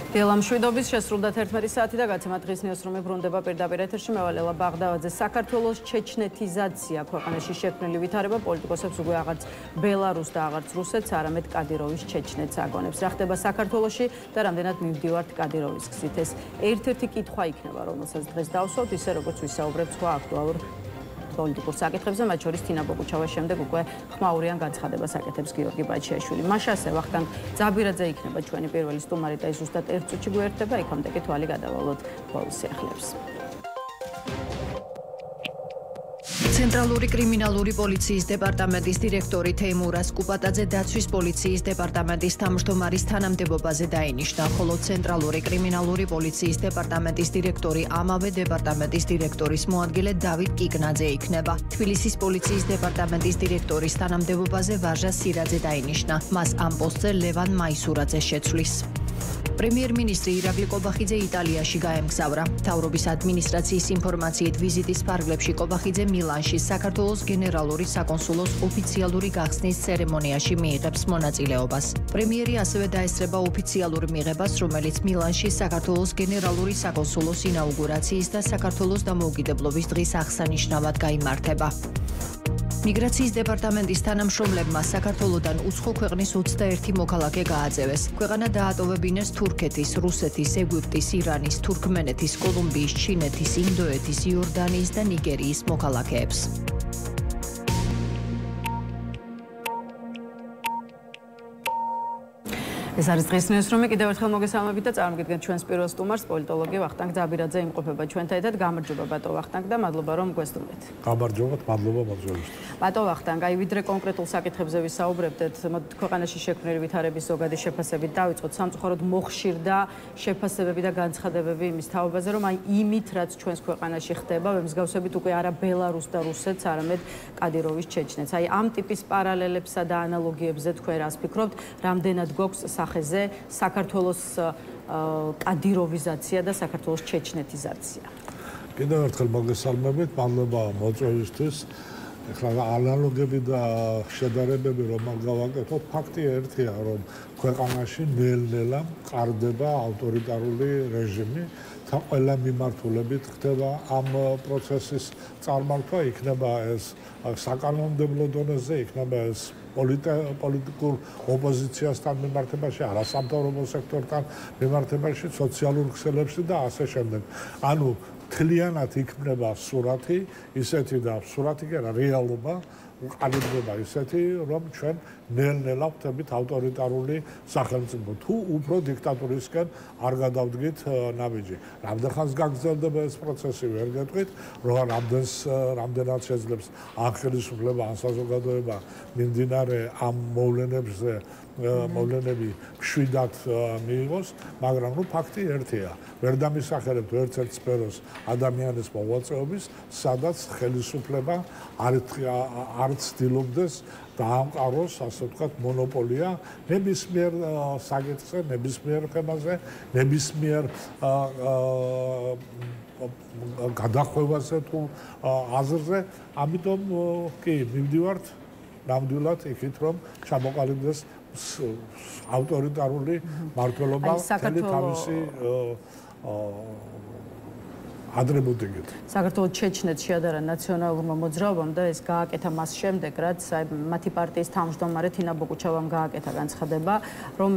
დილამშვიდობის შესრულდა 11 საათი და გაცემა დღის ნიუსრუმი ბრუნდება პირდაპირ ეთერში. მე ვალელა ბაღდავაძე. საქართველოს ჩეჩნეთიზაცია ქვეყანაში შექმნილი ვითარება პოლიტიკოსებს უკვე აღარც ბელარუსს და აღარც რუსეთს, არამედ კადიროვის ჩეჩნეთს აგონებს. რა ხდება საქართველოში და რამდენად მივდივართ კადიროვის გზით? ეს ერთ-ერთი კითხვა იქნება, რომელსაც დღეს დავსვათ, ისე როგორც ვისაუბრებთ სხვა აქტუალურ პოლიტიკურ საკითხებზე, მათ შორის თინა ბოგუჩავას შემდეგ უკვე ხმაურიან განცხადებას აკეთებს გიორგი ბაჩიაშვილი. მაშასე ვახტანგ ძაბირაძე იქნება ჩვენი პირველი სტუმარი და ის ზუსტად ერთ წუთში გვერდება, იქამდე კი თვალი გადავალოთ ბოლოს სიახლეებს. ცენტრალური კრიმინალური პოლიციის დეპარტამენტის დირექტორი თეიმურას კუპატაძე დაცვის პოლიციის დეპარტამენტის თავმჯდომარის თანამდებობაზე დაინიშნა, ხოლო ცენტრალური კრიმინალური პოლიციის დეპარტამენტის დირექტორი ამავე დეპარტამენტის დირექტორის მოადგილე დავით კიკნაძე იქნება. თბილისის პოლიციის დეპარტამენტის დირექტორის თანამდებობაზე ვაჟა სირაძე დაინიშნა. მას ამ პოსტზე ლევან მაისურაძე შეცვლის. პრემიერ-მინისტრი ირაკლი კობახიძე იტალიაში გაემგზავრა. მთავრობის ადმინისტრაციის ინფორმაციით ვიზიტის ფარგლებში კობახიძე მილანში საქართველოს გენერალური საკონსულოს ოფიციალური გახსნის ცერემონიაში მიიღებს მონაწილეობას. პრემიერი ასევე დაესწრება ოფიციალურ მიღებას, რომელიც მილანში საქართველოს გენერალური საკონსულოს ინაუგურაციის და საქართველოს დამოუკიდებლობის დღის აღსანიშნავად გაიმართება. მიგრაციის დეპარტამენტის თანამშრომლებმა საქართველოდან უცხო ქვეყნის 21 მოქალაქე გააძევეს. ქვეყანა დაატოვებინეს თურქეთის, რუსეთის, ეგვიპტის, ირანის, თურქმენეთის, კოლუმბიის, ჩინეთის, ინდოეთის, იორდანიის და ნიგერიის მოქალაქეებს. ეს არის დღის ნიუსრუმი. კიდევ ერთხელ მოგესალმებით და წარმოგიდგენთ ჩვენს პირველ სტუმარს, პოლიტოლოგი ვახტანგ ძაბირაძე იმყოფება ჩვენთან ერთად. გამარჯობა ბატონო ვახტანგ და მადლობა რომ გვესტუმრეთ. გამარჯობათ, მადლობა მოძრაობისთვის. ბატონო ვახტანგ, აი ვიდრე კონკრეტულ საკითხებზე ვისაუბრებდეთ, ქვეყანაში შექმნილი ვითარების ზოგადი შეფასებით დავიწყოთ. სამწუხაროდ მოხშირდა შეფასებები და განცხადებები იმის თაობაზე, რომ აი იმით, რაც ჩვენს ქვეყანაში ხდება, მსგავსებით უკვე არა ბელარუსს და რუსეთს, არამედ კადიროვის ჩეჩნეთს. აი ამ ტიპის პარალელებსა და ანალოგიებზე თქვენ რას ფიქრობთ? რამდენად გვაქვს სახეზე საქართველოს კადიროვიზაცია და საქართველოს ჩეჩნეთიზაცია. კიდევ ერთხელ მოგესალმებით, მადლობა მოწვევისთვის. ეხლა ანალოგები და შედარებები რომ გავაკეთოთ, ფაქტი ერთია, რომ ქვეყანაში ნელ-ნელა მყარდება ავტორიტარული რეჟიმი. თან ყველა მიმართულებით ხდება ამ პროცესის წარმართვა, იქნება ეს საკანონმდებლო დონეზე, იქნება ეს პოლიტიკურ ოპოზიციასთან მიმართებაში, არასამთავრობო სექტორთან მიმართებაში, სოციალურ ქსელებში და ასე შემდეგ. ანუ მთლიანად იქნება სურათი, ისეთი და სურათი კი არა, რეალობა ყალიბდება ისეთი, რომ ჩვენ ნელ-ნელა ვხდებით ავტორიტარული სახელმწიფო. თუ უფრო დიქტატურისკენ არ გადავდგით ნაბიჯი. რამდენხანს გაგრძელდება ეს პროცესი, ვერ გეტყვით, რომ რამდენად შეძლებს ან ხელისუფლება, ან საზოგადოება მიმდინარე ამ მოვლენები მშვიდად მიიღოს, მაგრამ ნუ ფაქტი ერთია. ვერ დამისახერებთ ერთ-ერთ სფეროს ადამიანის მოღვაწეობის, სადაც ხელისუფლება არ ცდილობდეს დაამყაროს, ასე ვთქვათ, მონოპოლია ნებისმიერ საკითხზე, ნებისმიერ თემაზე, ნებისმიერ გადახვევაზე თუ აზრზე. ამიტომ კი მივდივართ ნამდვილად იქით, რომ ჩამოყალიბდეს ავტორიტარული მმართველობა მთელი თავისი ადრებუდეგეთ. საქართველოს ჩეჩნეთს შეადარა ნაციონალურმა მოძრაობამ და ეს გააკეთა მას შემდეგ, რაც მათი პარტიის თავმჯდომარე თინა ბოგუჩავამ გააკეთა განცხადება, რომ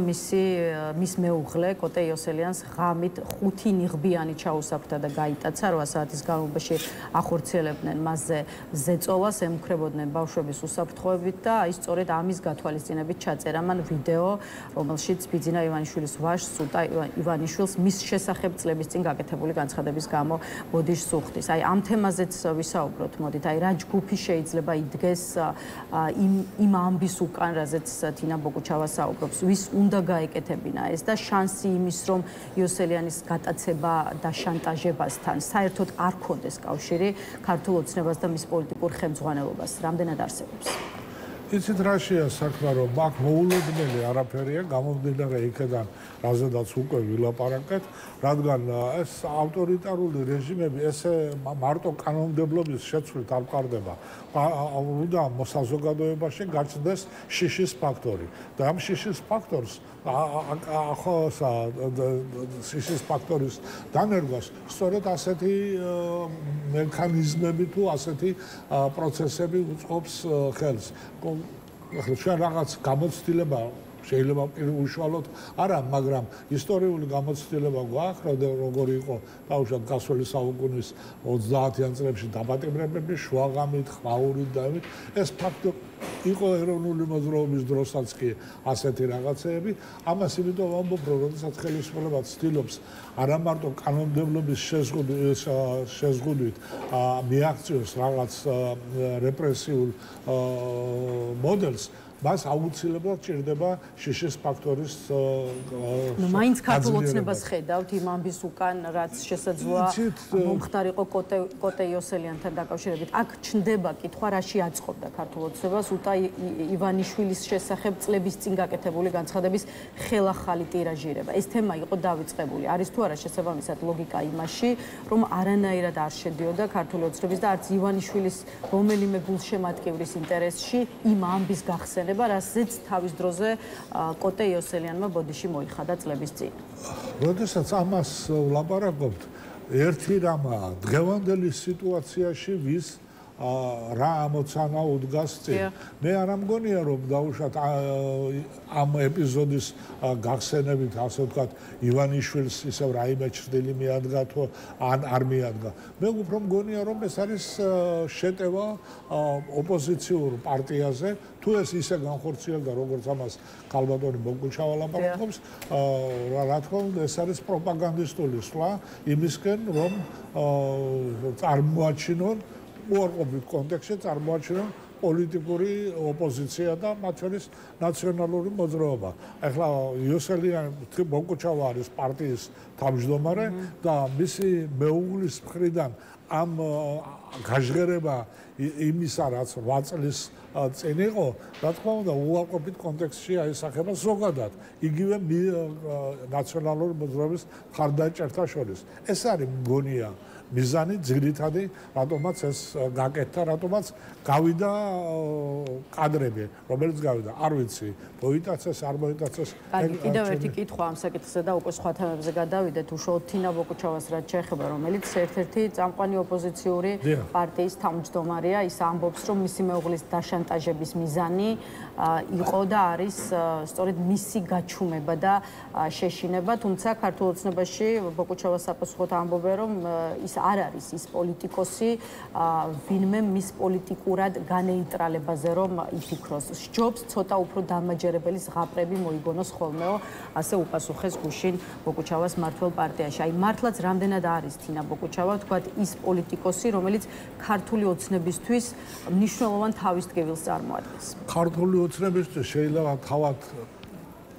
მის მეუღლე კოტე იოსელიანს ღამით 5 ნიღბიანი ჩაუსაფრდა და გაიტაცა, 8 საათის განმავლობაში ახორციელებდნენ მასზე ზეწოლას, ემუქრებოდნენ ბავშვების უსაფრთხოებით და აი სწორედ ამის გათვალისწინებით ჩაწერა მან ვიდეო, რომელშიც ბიძინა ივანიშვილის ვაჟს, სუტა ივანიშვილს მის შესახებ წლების წინ გაკეთებული განცხადების გამო ბოდიშს უხდის. აი ამ თემაზეც ვისაუბროთ, მოდით, აი რა ჯგუფი შეიძლება იდგეს იმ ამბის უკან, რაზეც თინა ბოგუჩავა საუბრობს, ვის უნდა გაეკეთებინა ეს და შანსი იმის, რომ იოსელიანის გატაცება და შანტაჟებასთან საერთოდ არ ქონდეს კავშირი ქართულ ოცნებას და მის პოლიტიკურ ხელმძღვანელობას, რამდენად არსებობს? იცით რაშია საქმე, რომ მაგ მოულოდნელი არაფერია, გამომდინარე იქიდან, რაზედაც უკვე ვილაპარაკეთ, რადგან ეს ავტორიტარული რეჟიმები ესე მარტო კანონმდებლობის შეცვლით არ მყარდება. უნდა საზოგადოებაში გაჩნდეს შიშის ფაქტორი. და ამ შიშის ფაქტორს შიშის ფაქტორის დანერგვას სწორედ ასეთი მექანიზმები თუ ასეთი პროცესები უწყობს ხელს. ახლა ჩვენ რაღაც გამოცდილება შეიძლება უშუალოდ არა, მაგრამ ისტორიული გამოცდილება გვაქვს, როგორი იყო თავშად გასული საუკუნის 30-იან წლებში დაპატიმრებები, შუაღამით, ხმაურით და ეს ფაქტი იყო ეროვნული მოძრაობის დროსაც კი ასეთი რაღაცეები. ამას იმიტომ ვამბობ, რომ როდესაც ხელისუფლება ცდილობს არა მარტო კანონმდებლობის შეზღუდვით მიაღწიოს რაღაც რეპრესიულ მოდელს, მას აუცილებლად ჭირდება შიშის ფაქტორის მაინც ქართულ ოცნებას ხედავთ იმ ამბის უკან, რაც შესაძლოა მომხდარიყო კოტე იოსელიანთან დაკავშირებით. აქ ჩნდება კითხვა, რაში აწყობდა ქართულ ოცნებას უტა ივანიშვილის შესახებ წლების წინ გაკეთებული განცხადების ხელახალი ტირაჟირება. ეს თემა იყო დავიწყებული. არის თუ არა შესაბამისად ლოგიკა იმაში, რომ არანაირად არ შედიოდა ქართული ოცნების და არც ივანიშვილის რომელიმე გულშემატკივრის ინტერესში იმ ამბის გახსენება, რასაც თავის დროზე კოტე იოსელიანმა ბოდიში მოიხადა წლების წინ. როდესაც ამას ვლაპარაკობთ, ერთი რამაა დღევანდელი სიტუაციაში ვის რა ამოცანა უდგას წინ. მე არ ამგონია, რომ დაუშვათ ამ ეპიზოდის გახსენებით, ასე ვთქვათ, ივანიშვილს ისევ რაიმე ჩრდილი მიადგა თუ ან არ მიადგა. მე უფრო მგონია, რომ ეს არის შეტევა ოპოზიციურ პარტიაზე, თუ ეს ისე განხორციელდა, როგორც ამას ქალბატონი ბოგუჩავა ლაპარაკობს, რა თქმა უნდა, ეს არის პროპაგანდისტული სვლა იმისკენ, რომ წარმოაჩინონ უარყოფით კონტექსტში წარმოაჩინონ პოლიტიკური ოპოზიცია და მათ შორის ნაციონალური მოძრაობა. ახლა იოსელიანი ბოგუჩავა არის პარტიის თავმჯდომარე და მისი მეუღლის მხრიდან ამ გაჟღერება იმისა, რაც 8 წლის წინ იყო, რა თქმა უნდა, უარყოფით კონტექსტში აისახება ზოგადად იგივე ნაციონალური მოძრაობის მხარდაჭერთა შორის. ეს არის მგონია მიზანი ძირითადი, რატომაც ეს გაკეთდა, რატომაც გავიდა კადრები, რომელიც გავიდა, არ ვიცი, მოიტაცეს, არ მოიტაცეს. კიდევ ერთი კითხვა ამ საკითხზე და უკვე სხვა თემებზე გადავიდეთ, უშუალოდ თინა ბოგუჩავას რაც შეეხება, რომელიც ერთ-ერთი წამყვანი ოპოზიციური პარტიის თავმჯდომარეა, ის ამბობს, რომ მისი მეუღლის დაშანტაჟების მიზანი იყო და არის სწორედ მისი გაჩუმება და შეშინება, თუმცა ქართულ ოცნებაში ბოგუჩავას საპასუხოდ ამბობენ, რომ ის არ არის ის პოლიტიკოსი, ვინმე მის პოლიტიკურად განეიტრალებაზე რომ იფიქროს. სჯობს ცოტა უფრო დამაჯერებელი ზღაპრები მოიგონოს ხოლმეო, ასე უპასუხეს გუშინ ბოგუჩავას მმართველ პარტიაში. აი მართლაც რამდენად არის თინა ბოგუჩავა, თქვათ, ის პოლიტიკოსი, რომელიც ქართული ოცნებისთვის მნიშვნელოვან თავისდგებელს წარმოადგენს. ქართული ოცნებისთვის შეიძლება თავად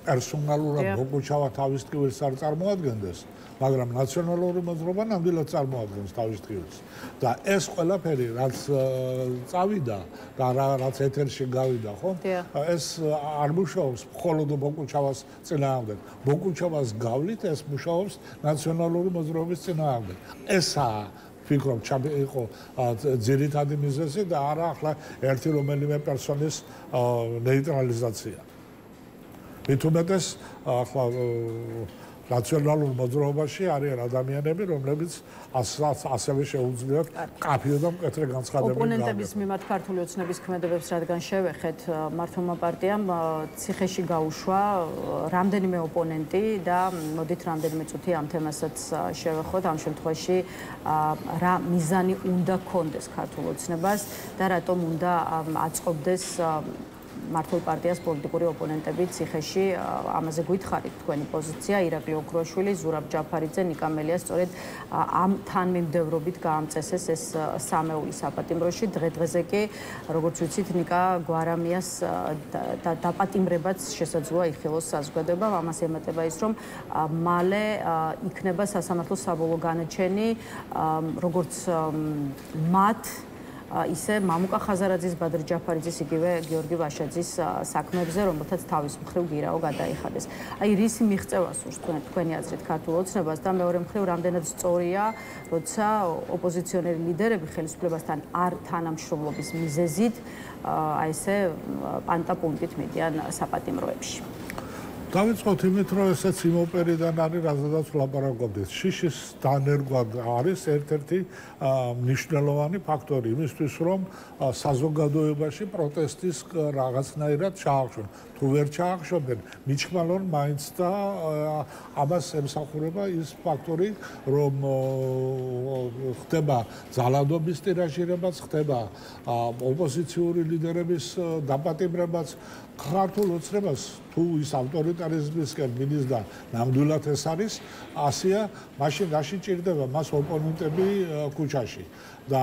პერსონალურად ბოგუჩავა თავისდგებელს არ წარმოადგენდეს. მაგრამ ნაციონალური მოძრაობა ნამდვილად წარმოადგენს თავისთავად. და ეს ყველაფერი, რაც წავიდა და რაც ეთერში გავიდა, ხო? ეს არ მუშაობს მხოლოდ ბოგუჩავას წინააღმდეგ. ბოგუჩავას გავლით ეს მუშაობს ნაციონალური მოძრაობის წინააღმდეგ. ესაა ფიქრობ, იყო ძირითადი მიზეზი და არა ახლა ერთი რომელიმე პერსონის ნეიტრალიზაცია. მით უმეტეს ახლა ნაციონალურ მოძრაობაში არიან ადამიანები, რომლებიც ასევე შეუძლიათ კაფიო და მკვეთრი განცხადებები გააკეთონ. ოპონენტების მიმართ ქართული ოცნების ქმედებებს რადგან შევეხეთ, მართლმა პარტიამ ციხეში გაუშვა რამდენიმე ოპონენტი და მოდით რამდენიმე წუთი ამ თემასაც შევეხოთ. ამ შემთხვევაში რა მიზანი უნდა ქონდეს ქართულ ოცნებას და რატომ უნდა აწყობდეს მართლ პარტიას პოლიტიკური ოპონენტები ციხეში, ამაზე გითხარით თქვენი პოზიცია. ირაკლი ოქრუაშვილი, ზურაბ ჯაფარიძე, ნიკა მელია სწორედ ამ თანმიმდევრობით გაამწესეს ეს სამეული საპატიმროში. დღე-დღეზე კი, როგორც ვიცით, ნიკა გვარამიას დაპატიმრებაც შესაძლოა იხილოს საზოგადოება. ამას ემატება ის, რომ მალე იქნება სასამართლოს საბოლოო განაჩენი, როგორც მათ ისე მამუკა ხაზარაძის, ბადრი ჯაფარიძის, იგივე გიორგი ვაშაძის საქმეებზე, რომელთაც თავის მხრივ გირაო გადაიხადეს. აი რისი მიღწევა სურს თქვენი აზრით ქართულ ოცნებას და მეორე მხრივ რამდენად სწორია, როცა ოპოზიციონერი ლიდერები ხელისუფლებასთან არ თანამშრომლობის მიზეზით აი ესე პანტა-პუნტით მიდიან საპატიმროებში. დავიწყოთ იმით, რომ ესეც იმ ოპერიდან არის, რაზედაც ვლაპარაკობდით. შიშის დანერგვა არის ერთ-ერთი მნიშვნელოვანი ფაქტორი იმისთვის, რომ საზოგადოებაში პროტესტის რაღაცნაირად ჩაახშონ. თუ ვერ ჩაახშობენ, მიჩქმალონ მაინც და ამას ემსახურება ის ფაქტორი, რომ ხდება ძალადობის ტირაჟირებაც, ხდება ოპოზიციური ლიდერების დაპატიმრებაც. ქართულ ოცნებას თუ ის ავტორიტარიზმისკენ მიდის და ნამდვილად ეს არის, ასეა, მაშინ რაში ჭირდება მას ოპონენტები ქუჩაში. და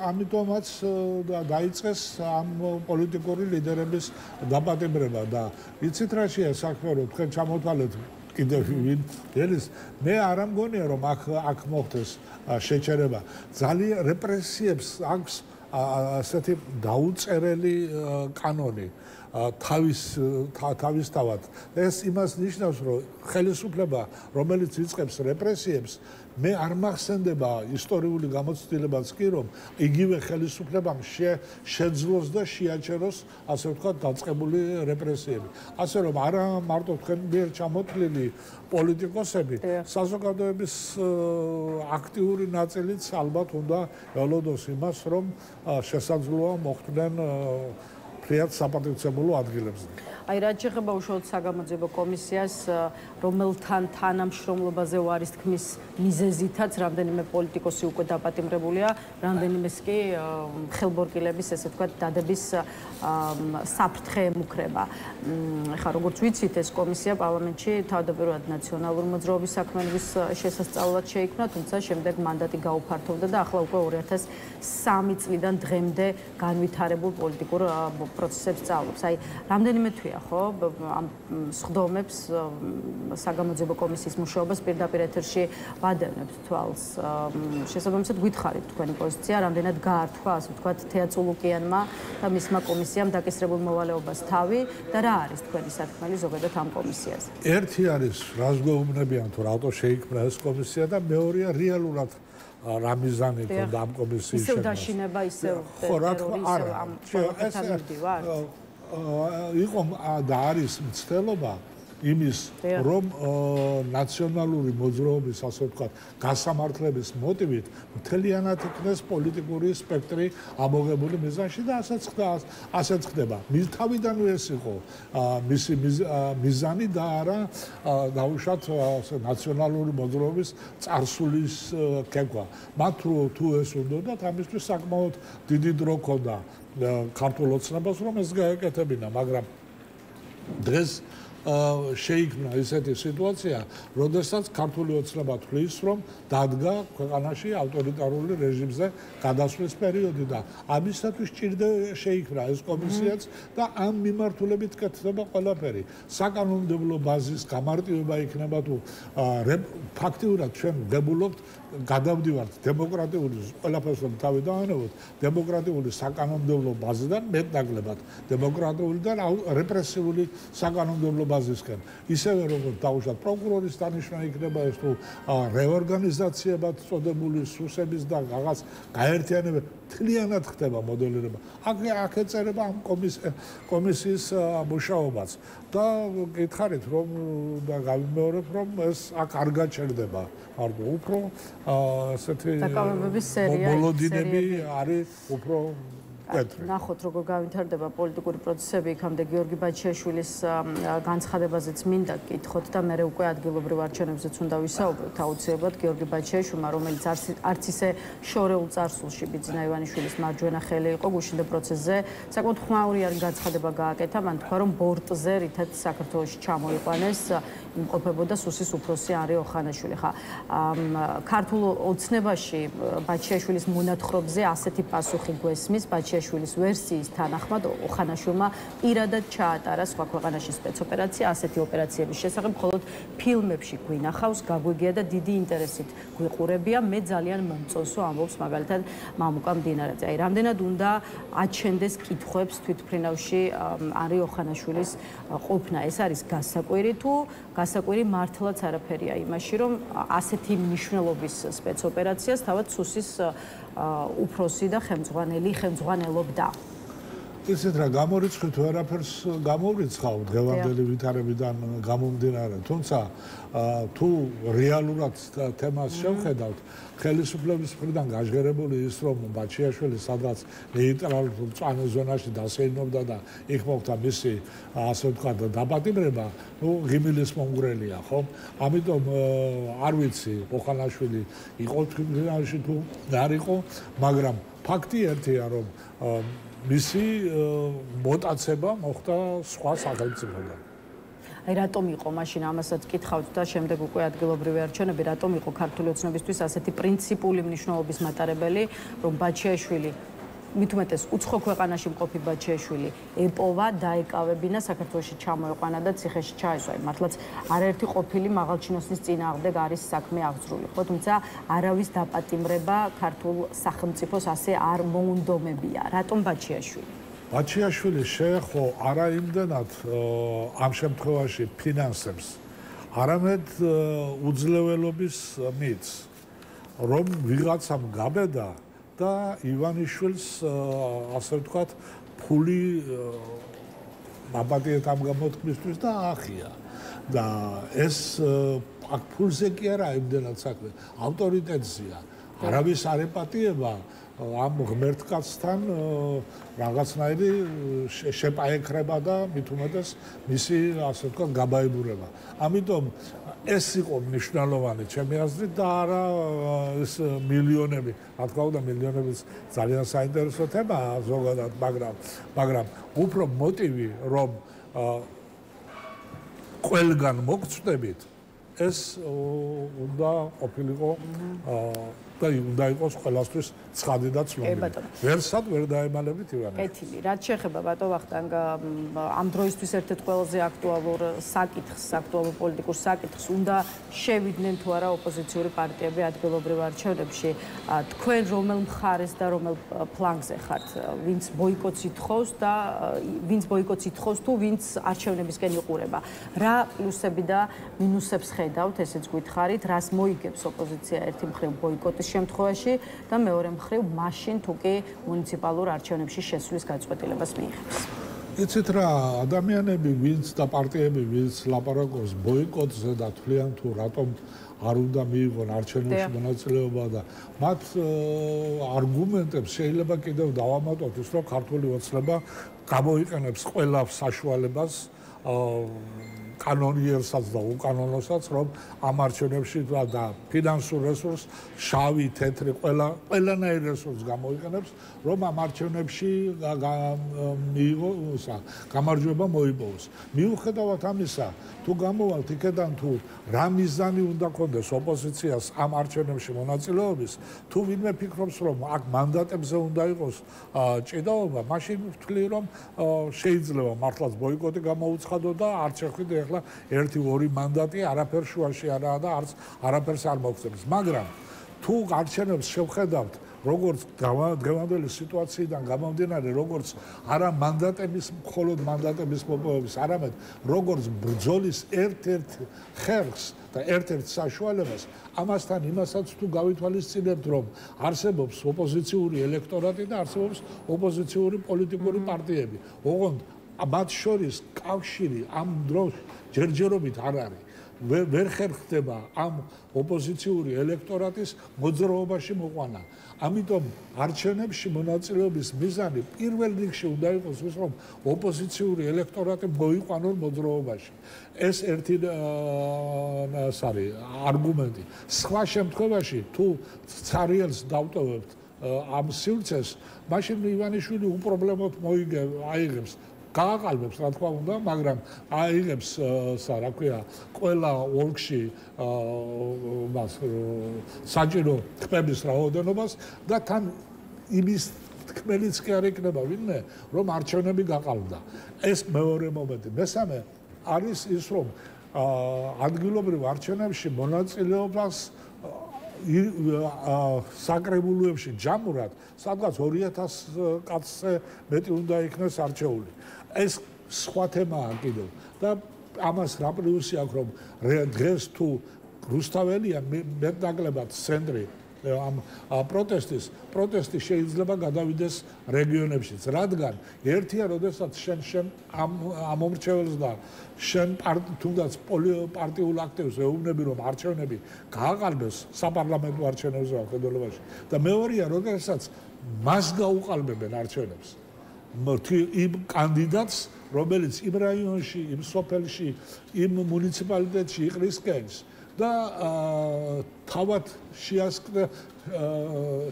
ამიტომაც დაიწყეს ამ პოლიტიკური ლიდერების დაპატიმრება და იცით რა შეა საქმე, რომ თქვენ ჩამოთვალეთ კიდევ ვინ ელის, მე არ ამგონია რომ აქ მოხდეს შეჩერება. ძალიან რეპრესიებს აქვს ასეთი დაუწერელი კანონი. თავისთავად ეს იმას ნიშნავს, რომ ხელისუფლება, რომელიც იწყებს რეპრესიებს, მე არ მახსენდება ისტორიული გამოცდილებაც კი, რომ იგივე ხელისუფლებამ შეძლოს და შეაჩეროს, ასე ვთქვათ, დაწყებული რეპრესიები. ასე რომ არა მარტო თქვენ მიერ ჩამოთვლილი პოლიტიკოსები, საზოგადოების აქტიური ნაწილიც ალბათ უნდა ელოდოს იმას, რომ შესაძლოა მოხვდნენ ფრიად საპატივცემულო ადგილებზე. აი რაც შეეხება უშუალოდ საგამოძიებო კომისიას, რომელთან თანამშრომლობაზე უარის თქმის მიზეზითაც რამდენიმე პოლიტიკოსი უკვე დაპატიმრებულია, რამდენიმეს კი ხელბორკილების, ესე ვთქვათ, დადების საფრთხე ემუქრება. ეხლა როგორც ვიცით, ეს კომისია პარლამენტში თავდაპირველად ნაციონალური მოძრაობის საქმეების შესასწავლად შეიქმნა, თუმცა შემდეგ მანდატი გაუფართოვდა და ახლა უკვე 2003 წლიდან დღემდე განვითარებულ პოლიტიკურ პროცესებს სწავლობს. აი, რამდენიმე თვეა ხო ამ სხდომებს საგამოძიებო კომისიის მუშაობას პირდაპირ ეთერში ვადევნებთ თვალს. შესაბამისად გითხარით თქვენი პოზიცია, რამდენად გაართვა, ასე ვთქვათ, თეატ ლუკიანმა და მისმა კომისიამ დაკისრებულ მოვალეობას თავი და რა არის თქვენი სათქმელი ზოგადად ამ კომისიაზე? ერთი არის, რას გვეუბნებიან თუ რატო შეიქმნა ეს კომისია და მეორეა რეალურად რა მიზანი ქონდა ამ კომისიის შექმნას. ისევ დაშინება, ისევ ტერორი, ისევ ამ პროექტთან მივდივართ. იყო და არის მცდელობა იმის, რომ ნაციონალური მოძრაობის, ასე ვთქვათ, გასამართლების მოტივით მთლიანად იქნეს პოლიტიკური სპექტრი ამოღებული მიზანში და ასეც ხდება. თავიდანვე ეს იყო მისი მიზანი და არა დაუშვათ ნაციონალური მოძრაობის წარსულის კეკვა. მათ თუ ეს უნდათ, ამისთვის საკმაოდ დიდი დრო ჰქონდა ქართულ ოცნებას, რომ ეს გაეკეთებინა, მაგრამ დღეს შეიქმნა ისეთი სიტუაცია, როდესაც ქართული ოცნება თვლის, რომ დადგა ქვეყანაში ავტორიტარული რეჟიმზე გადასვლის პერიოდი და ამისათვის შეიქმნა ეს კომისიაც და ამ მიმართულებით კეთდება ყველაფერი. საკანონმდებლო ბაზის გამარტივება იქნება თუ ფაქტიურად ჩვენ ვებულობთ გადავდივართ დემოკრატიული ყველაფერს რომ თავი დავანებოთ დემოკრატიული საკანონმდებლო ბაზიდან მეტნაკლებად დემოკრატიული და რეპრესიული საკანონმდებლო ბაზისკენ ისევე როგორც დაუშვათ პროკურორის დანიშვნა იქნება ეს თუ რეორგანიზაციებად წოდებული სუსების და რაღაც გაერთიანება თლიანად ხდება მოდელირება აქ ეწერება ამ კომისიის მუშაობაც და გითხარით რომ და გავიმეორებ რომ ეს აქ არ გაჩერდება მარტო უფრო ასეთი მოლოდინები არის უფრო ნახოთ როგორ გავითარდება პოლიტიკური პროცესები იქამდე გიორგი ბაჩიაშვილის განცხადებაზეც მინდა გკითხოთ და მე უკვე ადგილობრივ არჩევნებზეც უნდა ვისაუბროთ აუცილებლად გიორგი ბაჩიაშვილმა რომელიც არც ისე შორეულ წარსულში ბიძინა ივანიშვილის მარჯვენა ხელი იყო გუშინდე პროცესზე საკმაოდ ხმაურიანი განცხადება გააკეთა მან თქვა რომ ბორტზე რითაც საქართველოში ჩამოიყვანეს იმყოფებოდა სუსის უფროსი არი ოხანაშვილი. ხა ქართულ ოცნებაში ბაჩიაშვილის მონათხრობზე ასეთი პასუხი გვესმის. ბაჩიაშვილის ვერსიის თანახმად ოხანაშვილმა პირადად ჩაატარა სხვა ქვეყანაში სპეცოპერაცია, ასეთი ოპერაციების შესახებ მხოლოდ ფილმებში გვინახავს, გაგვიგია და დიდი ინტერესით გვიყურებია. მე ძალიან მომწონსო ამბობს მაგალითად მამუკა მდინარეძე. აი, რამდენად უნდა აჩენდეს კითხვებს თვითმფრინავში არი ოხანაშვილის ყოფნა. ეს არის გასაკვირი თუ გასაკვირი მართლაც არაფერია იმაში, რომ ასეთი მნიშვნელობის სპეცოპერაციას თავად სუსის უფროსი და ხელმძღვანელობდა. ისეთ რა გამორიცხვით ვერაფერს გამორიცხავ დღევანდელი ვითარებიდან გამომდინარე, თუმცა თუ რეალურად თემას შევხედავთ, ხელისუფლების მხრიდან გაჟღერებული ის რომ ბაჩიაშვილი სადაც ნეიტრალურ მწვანე ზონაში დასეირნობდა და იქ მოხდა მისი ასე ვთქვათ დაპატიმრება, ღიმილის მომგვრელია, ხო? ამიტომ არ ვიცი ოხანაშვილი იყო თვითმფრინავში თუ არ იყო, მაგრამ ფაქტი ერთია რომ მისი მოტაცება მოხდა სხვა სახელმწიფოდან. აი რატომ იყო მაშინ ამასაც კითხავთ და შემდეგ უკვე ადგილობრივი არჩევნები, რატომ იყო ქართული ოცნებისთვის ასეთი პრინციპული მნიშვნელობის მატარებელი, რომ ბაჩიაშვილი მით უმეტეს უცხო ქვეყანაში მყოფი ბაჩიაშვილი ეპოვა, დაეკავებინა, საქართველოში ჩამოეყვანა და ციხეში ჩაესვა. მართლაც არაერთი ყოფილი მაღალჩინოსნის წინააღმდეგ არის საქმე აღძრული, ხო? თუმცა არავის დაპატიმრება ქართულ სახელმწიფოს ასე არ მოუნდომებია. რატომ ბაჩიაშვილი? ბაჩიაშვილი შეეხო არა იმდენად ამ შემთხვევაში ფინანსებს, არამედ უძლეველობის მითს, რომ ვიღაცამ გაბედა და ივანიშვილს ასე ვთქვათ ფული აბადიეთ ამ გამოთქმისთვის და აახია და ეს აქ ფულზე კი არა იმდენად საქმე, ავტორიტეტზეა. არავის არ ეპატიება ამ ღმერთკაცთან რაღაცნაირი შეპაექრება და მით უმეტეს მისი ასე ვთქვათ გაბაებურება. ამიტომ ეს იყო მნიშვნელოვანი ჩემი აზრით და არა ეს მილიონები, რა თქმა უნდა მილიონებიც ძალიან საინტერესო თემაა ზოგადად, მაგრამ უფრო მოტივი რომ ყველგან მოგწვდებით ეს უნდა ყოფილიყო და უნდა იყოს ყველასთვის ცხადი და ცნობილი. ვერსად ვერ დაემალებთ ივანე. კეთილი, რაც შეეხება ბატო ვახტანგ ამ დროისთვის ერთ-ერთ ყველაზე აქტუალურ საკითხს, აქტუალურ პოლიტიკურ საკითხს უნდა შევიდნენ თუ არა ოპოზიციური პარტიები ადგილობრივ არჩევნებში. თქვენ რომელ მხარეს და რომელ ფლანგზე ხართ? ვინც ბოიკოტს ითხოვს და ვინც ბოიკოტს ითხოვს თუ ვინც არჩევნებისკენ იყურება? რა პლუსები და მინუსებს ხედავთ, ესეც გითხარით, რას მოიგებს ოპოზიცია ერთი მხრივ ბოიკოტის შემთხვევაში და მეორე მხრივ მაშინ თუ კი მუნიციპალურ არჩევნებში შესვლის გაწყვეტილებას მიიღებს. იცით რა, ადამიანები ვინც და პარტიები ვინც ლაპარაკობს ბოიკოტზე და თვლიან თუ რატომ არ უნდა მიიღონ არჩევნებში მონაწილეობა და მათ არგუმენტებს შეიძლება კიდევ დავამატოთ ის რომ ქართული ოცნება გამოიყენებს ყველა საშუალებას კანონიერსაც და უკანონოსაც რომ ამ არჩევნებში და ფინანსურ რესურსს შავი, თეთრი ყველანაირ რესურსს გამოიყენებს რომ ამ არჩევნებში მიიღოს გამარჯვება მოიპოვოს. მიუხედავად ამისა, თუ გამოვალთ იქიდან თუ რა მიზანი უნდა კონდეს ოპოზიციას ამ არჩევნებში მონაწილეობის, თუ ვინმე ფიქრობს რომ აქ მანდატებზე უნდა იყოს ჭიდაობა, მაშინ ვთვლი რომ შეიძლება მართლაც ბოიკოტი გამოუცხადო და არც შეხვიდე ახლა 1-2 მანდატი არაფერ შუაში არაა და არაფერს არ მოგწევს. მაგრამ თუ არჩევნებს შევხედავთ როგორც დღევანდელი სიტუაციიდან გამომდინარე, როგორც არა მანდატების, მხოლოდ მანდატების მოპოვების, არამედ როგორც ბრძოლის ერთ-ერთ ხერხს და ერთ-ერთ საშუალებას, ამასთან იმასაც თუ გავითვალისწინებთ, რომ არსებობს ოპოზიციური ელექტორატი და არსებობს ოპოზიციური პოლიტიკური პარტიები. ოღონდ მათ შორის კავშირი ამ დროს ჯერჯერობით არ არის. ვერ ხერხდება ამ ოპოზიციური ელექტორატის მოძრაობაში მოყვანა. ამიტომ არჩევნებში მონაწილეობის მიზანი პირველ რიგში უნდა იყოს ის, რომ ოპოზიციური ელექტორატი მოიყვანონ მოძრაობაში. ეს ერთი არგუმენტი. სხვა შემთხვევაში თუ ცარიელს დავტოვებთ ამ სივრცეს, მაშინ ივანიშვილი უპრობლემოდ აიღებს გააყალბებს რა თქმა უნდა, მაგრამ აიღებს რა ქვია, ყველა ოლქში მას საჭირო თქმების რაოდენობას და თან იმის თქმელიც კი არ იქნება ვინმე, რომ არჩევნები გაყალბდა. ეს მეორე მომენტი. მესამე არის ის, რომ ადგილობრივ არჩევნებში მონაწილეობას საკრებულოებში ჯამურად სადღაც 2000 კაცზე მეტი უნდა იქნეს არჩეული. ეს სხვა თემაა კიდევ და ამას რა პლუსი აქვს, რომ დღეს თუ რუსთაველია მეტნაკლებად ცენტრი ამ პროტესტი შეიძლება გადავიდეს რეგიონებშიც, რადგან ერთია, როდესაც შენ ამომრჩეველს და შენ თუნდაც პარტიულ აქტივს ეუბნები, რომ არჩევნები გააყალბეს საპარლამენტო არჩევნებზე მხედველობაში და მეორეა, როდესაც მას გაუყალბებენ არჩევნებს იმ კანდიდატს, რომელიც იმ რაიონში, იმ სოფელში, იმ მუნიციპალიტეტში იყრისკენს და თავად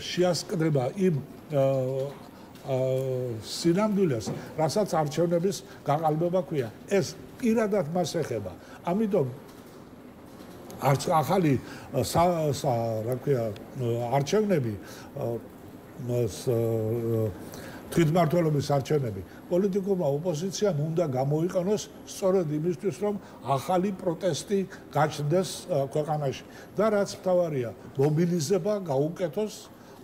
შეასკდება იმ სინამდვილეს, რასაც არჩევნების გაყალბება ქვია. ეს პირადად მას ეხება. ამიტომ ახალი რა ქვია, არჩევნები თვითმმართველობის არჩევნები პოლიტიკურმა ოპოზიციამ უნდა გამოიყენოს სწორედ იმისთვის, რომ ახალი პროტესტი გაჩნდეს ქვეყანაში და რაც მთავარია, მობილიზება გაუკეთოს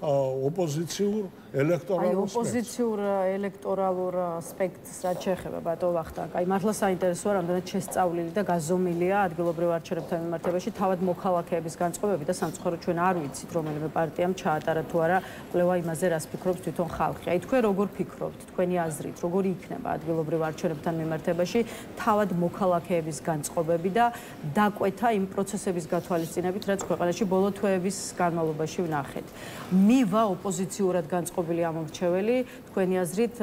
ოპოზიციურ ელექტორალურ ოპოზიციურ ელექტორალურ სპექტრს რაც შეეხება ბატონ ვახტანგ. აი მართლა საინტერესოა, რამდენად შესწავლილი და გაზომილია ადგილობრივ არჩევნებთან მიმართებაში თავად მოქალაქეების განწყობები და სამწუხაროდ ჩვენ არ ვიცით, რომელიმე პარტიამ ჩაატარა თუ არა კვლევა იმაზე, რას ფიქრობს თვითონ ხალხი. აი თქვენ როგორ ფიქრობთ, თქვენი აზრით, როგორი იქნება ადგილობრივ არჩევნებთან მიმართებაში თავად მოქალაქეების განწყობები და დაკვეთა იმ პროცესების გათვალისწინებით, რაც ქვეყანაში ბოლო თვეების განმავლობაში ვნახეთ. მივა ოპოზიციურად განწყობილი ამომრჩეველი თქვენი აზრით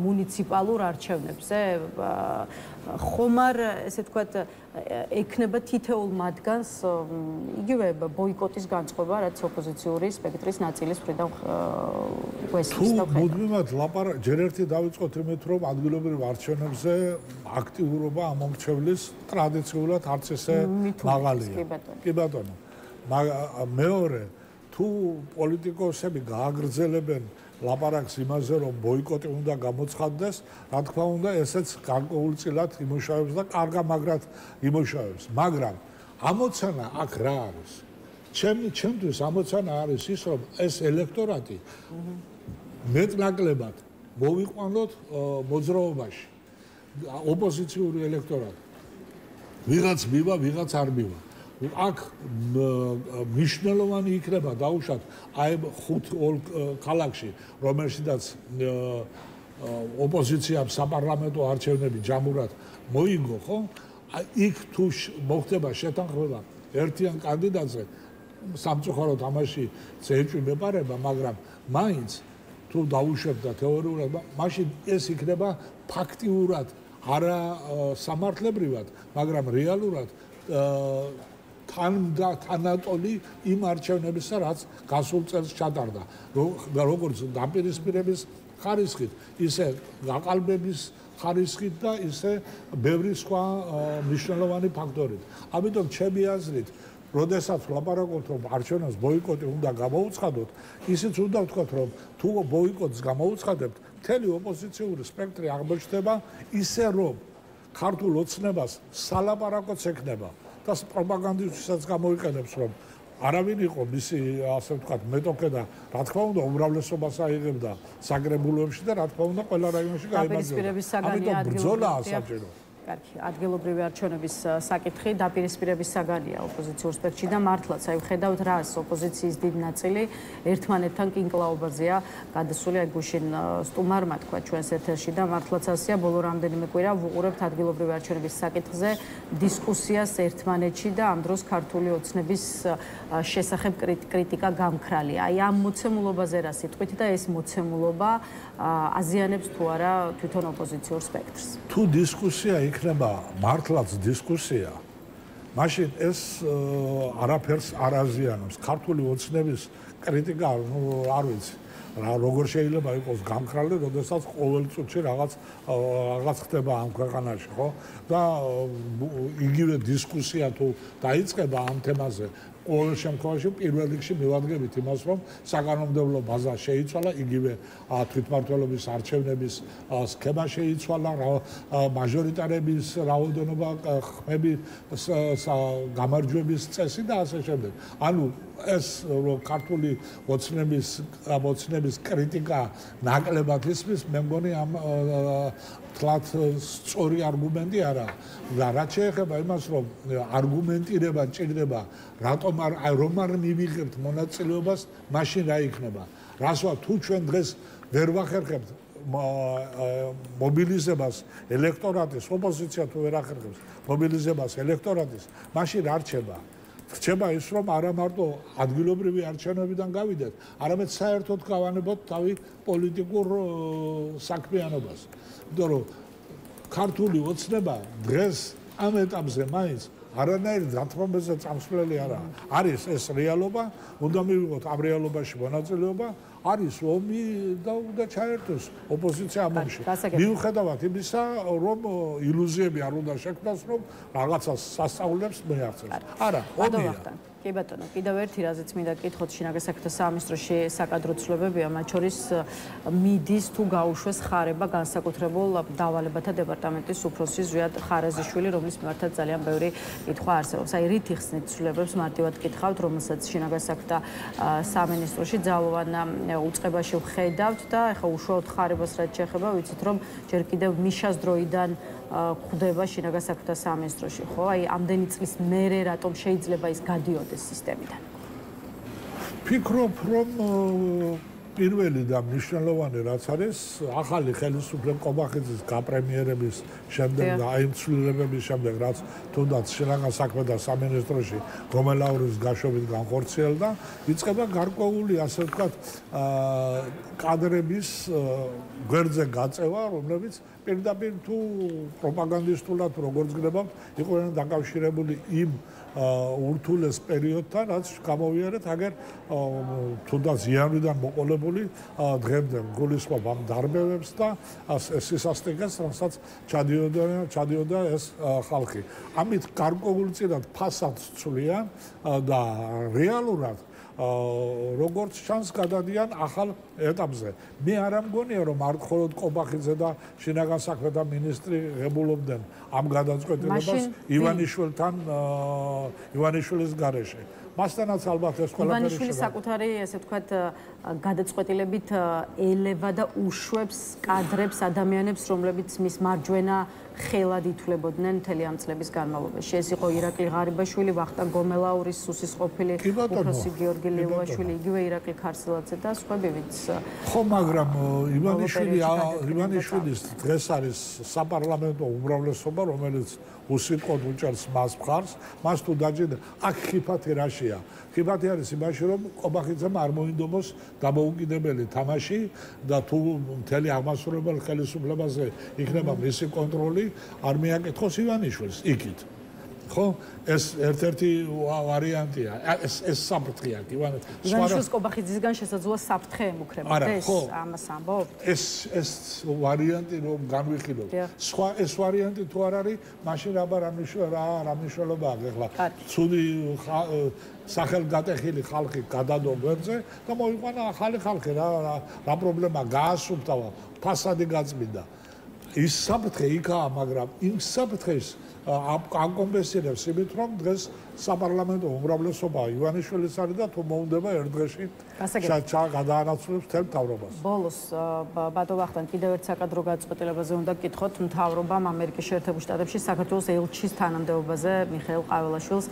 მუნიციპალურ არჩევნებზე ხომ არ ესე ვთქვათ ექნება თითოეულ მათგანს იგივე ბოიკოტის განწყობა, რაც ოპოზიციური სპექტრის ნაწილის მხრიდან გვესმის და მუდმივად ჯერ ერთი დავიწყოთ იმით, რომ ადგილობრივ არჩევნებზე აქტიურობა ამომრჩევლის ტრადიციულად არც ესე მაღალია. კი ბატონო. მეორე თუ პოლიტიკოსები გააგრძელებენ ლაპარაკს იმაზე, რომ ბოიკოტი უნდა გამოცხადდეს, რა თქმა უნდა, ესეც გარკვეულწილად იმუშავებს და კარგ-მაგრად იმუშავებს. მაგრამ ამოცანა აქ რა არის? ჩემთვის ამოცანა არის ის, რომ ეს ელექტორატი მეტნაკლებად მოვიყვანოთ მოძრაობაში. ოპოზიციური ელექტორატი. ვიღაც მივა, ვიღაც არ მივა. აქ მნიშვნელოვანი იქნება დაუშვათ აი 5 ქალაქში, რომელშიც ოპოზიციამ საპარლამენტო არჩევნები ჯამურად მოიგო, ხო? იქ თუ მოხდება შეთანხმება ერთიან კანდიდატზე, სამწუხაროდ ამაში წეჭვი მეპარება, მაგრამ მაინც თუ დაუშვებთ და თეორიულად, მაშინ ეს იქნება ფაქტიურად, არა სამართლებრივად, მაგრამ რეალურად თანატოლი იმ არჩევნებისა, რაც გასულ წელს ჩატარდა. როგორც დაპირისპირების ხარისხით, ისე გაყალბების ხარისხით და ისე ბევრი სხვა მნიშვნელოვანი ფაქტორით. ამიტომ ჩემი აზრით, როდესაც ვლაპარაკობთ, რომ არჩევნებს ბოიკოტი უნდა გამოუცხადოთ, ისიც უნდა ვთქვათ, რომ თუ ბოიკოტს გამოუცხადებთ, მთელი ოპოზიციური სპექტრი აღმოჩნდება ისე, რომ ქართულ ოცნებას სალაპარაკოც ექნება. და პროპაგანდისთვისაც გამოიყენებს, რომ არავინ იყო მისი, ასე ვთქვათ, მეტოქე და რა თქმა უნდა, უმრავლესობას აიღებდა საკრებულოებში და რა თქმა უნდა, ყველა რაიონში გაიმარჯვებდა. ამიტომ ბრძოლაა საჭირო. კარგი, ადგილობრივი არჩევნების საკითხი დაპირისპირების საგანია ოპოზიციურ სპექტრში და მართლაც აი ვხედავთ რას ოპოზიციის დიდი ნაწილი ერთმანეთთან კინკლაობაზეა გადასული, აი გუშინ სტუმარმა თქვა ჩვენს ეთერში და მართლაც ასეა, ბოლო რამდენიმე კვირა ვუყურებთ ადგილობრივი არჩევნების საკითხზე დისკუსიას ერთმანეთში და ამ დროს ქართული ოცნების შესახებ კრიტიკა გამქრალია. აი ამ მოცემულობაზე რა სიტყვით და ეს მოცემულობა აზიანებს თუ არა თვითონ ოპოზიციურ სპექტრს? თუ დისკუსია იქნება მართლაც დისკუსია, მაშინ ეს არაფერს არ აზიანებს. ქართული ოცნების კრიტიკა, არ ვიცი, როგორ შეიძლება იყოს გამქრალი, როდესაც ყოველ წუთში რაღაც ხდება ამ ქვეყანაში, ხო? და იგივე დისკუსია თუ დაიწყება ამ თემაზე, ყოველ შემთხვევაში პირველ რიგში მივადგებით იმას, რომ საკანონმდებლო ბაზა შეიცვალა, იგივე თვითმმართველობის არჩევნების სქემა შეიცვალა, მაჟორიტარების რაოდენობა, ხმების გამარჯვების წესი და ასე შემდეგ. ანუ ეს ქართული ოცნების კრიტიკა ნაკლებად ისმის, მე მგონი ამ თლათ სწორი არგუმენტი არა და რაც შეეხება იმას, რომ არგუმენტირება ჭირდება, რატომ რომ არ მივიღებთ მონაწილეობას, მაშინ რა იქნება? რასვა თუ ჩვენ დღეს ვერ ვახერხებთ მობილიზებას ელექტორატის, ოპოზიცია თუ ვერ ახერხებს მობილიზებას ელექტორატის, მაშინ რა რჩება? რჩება ის, რომ არა მარტო ადგილობრივი არჩევნებიდან გავიდეთ, არამედ საერთოდ გავანებოთ თავი პოლიტიკურ საქმიანობას. იმიტომ რომ ქართული ოცნება დღეს ამ ეტაპზე მაინც არანაირი დათმობაზე წამსვლელი არაა. არის ეს რეალობა, უნდა მივიღოთ ამ რეალობაში მონაწილეობა, არის ომი და უნდა ჩაერთოს ოპოზიცია ამ ომში. მიუხედავად იმისა, რომ ილუზიები არ უნდა შექმნას, რომ რაღაცას სასწაულებს მიაღწევს. არა, ომია. კი ბატონო, კიდევ ერთი რაზეც მინდა გკითხოთ, შინაგან საქმეთა სამინისტროში საკადრო ცვლილებებია, მათ შორის მიდის თუ გაუშვეს ხარება განსაკუთრებულ დავალებათა დეპარტამენტის უფროსის ზვიად ხარაზიშვილი, რომლის მიმართაც ძალიან ბევრი კითხვა არსებობს. აი, რით იხსნით ცვლილებებს, მარტივად გკითხავთ, რომელსაც შინაგან საქმეთა სამინისტროში ძალოვან უწყებაში ვხედავთ და ეხლა უშუალოდ ხარებას რაც შეეხება, ვიცით რომ ჯერ კიდევ მიშას დროიდან ხდება შინაგან საქმეთა სამინისტროში, ხო? აი, ამდენი წლის მერე რატომ შეიძლება ის გადიოდეს სისტემიდან? ფიქრობ, რომ პირველი და მნიშვნელოვანი რაც არის, ახალი ხელისუფლება ყობახიძის გაპრემიერების შემდეგ და აი ცვლილებების შემდეგ, რაც თუნდაც შინაგან საქმეთა სამინისტროში გომელაურის გაშვებით განხორციელდა, იწყება გარკვეული, ასე ვთქვათ, კადრების გვერდზე გაწევა, რომლებიც პირდაპირ თუ პროპაგანდისტულად როგორც გნებავთ, იყვნენ დაკავშირებული იმ ურთულეს პერიოდთან, რაც გამოვიარეთ, აგერ თუნდაც იანვრიდან მოყოლებული დღემდე გულისხმობ ამ დარბევებს და სისასტიკეს, რასაც ჩადიოდა ეს ხალხი. ამით გარკვეულწილად ფასად ცვლიან და რეალურად როგორც ჩანს გადადიან ახალ ეტაპზე. მე არ ამგონია, რომ არ მხოლოდ ყობახიძე და შინაგან საქმეთა მინისტრი ღებულობდნენ ამ გადაწყვეტილებას ივანიშვილის გარეშე. მასთანაც ალბათ ეს ყველაფერი ივანიშვილი საკუთარი, ესე ვთქვათ, გადაწყვეტილებით ელევა და უშვებს კადრებს, ადამიანებს, რომლებიც მის მარჯვენა ხელად ითვლებოდნენ მთელი ამ წლების განმავლობაში. ეს იყო ირაკლი ღარიბაშვილი, ვახტანგ გომელაურის, სუსის ყოფილი უფროსი გიორგი ლეუაშვილი, იგივე ირაკლი ქარსელაძე და სხვებიც. ხო, მაგრამ ივანიშვილის დღეს არის საპარლამენტო უმრავლესობა, რომელიც უსიტყვოდ უჭერს მას მხარს, მას თუ დაჯერდა, აქ ხიფათი რაშია? ხიფათი არის იმაში, რომ ყობახიძემ არ მოინდომოს დამოუკიდებელი თამაში და თუ მთელი აღმასრულებელ ხელისუფლებაზე იქნება მისი კონტროლი, არ მიაკითხოს ივანიშვილს იქით. ხო, ეს ერთ-ერთი ვარიანტია. ეს საფრთხეა. ივანიშვილს ყობახიძისგან შესაძლოა საფრთხე ემუქრებოდეს, ამას ამბობთ? ეს ვარიანტი რომ განვიხილოთ. სხვა ეს ვარიანტი თუ არ არის, მაშინ რა მნიშვნელობაა ახლა. ცუდი სახელგატეხილი ხალხი გადადო გვერდზე და მოიყვანა ახალი ხალხი, რა პრობლემა გაასუფთავა, ფასადი გაწმინდა. ის საფრთხე იქაა, მაგრამ იმ საფრთხეს აკომპენსირებს იმით, რომ დღეს საპარლამენტო უმრავლესობა ივანიშვილის არის და თუ მოუნდება ერთ დღეში გადაანაცვლებს მთელ მთავრობას. ბოლოს ბატონ ვახტანგ, კიდევ ერთ საკადრო გადაწყვეტილებაზე უნდა გკითხოთ. მთავრობამ ამერიკის შეერთებულ შტატებში საქართველოს ელჩის თანამდებობაზე მიხეილ ყაველაშვილს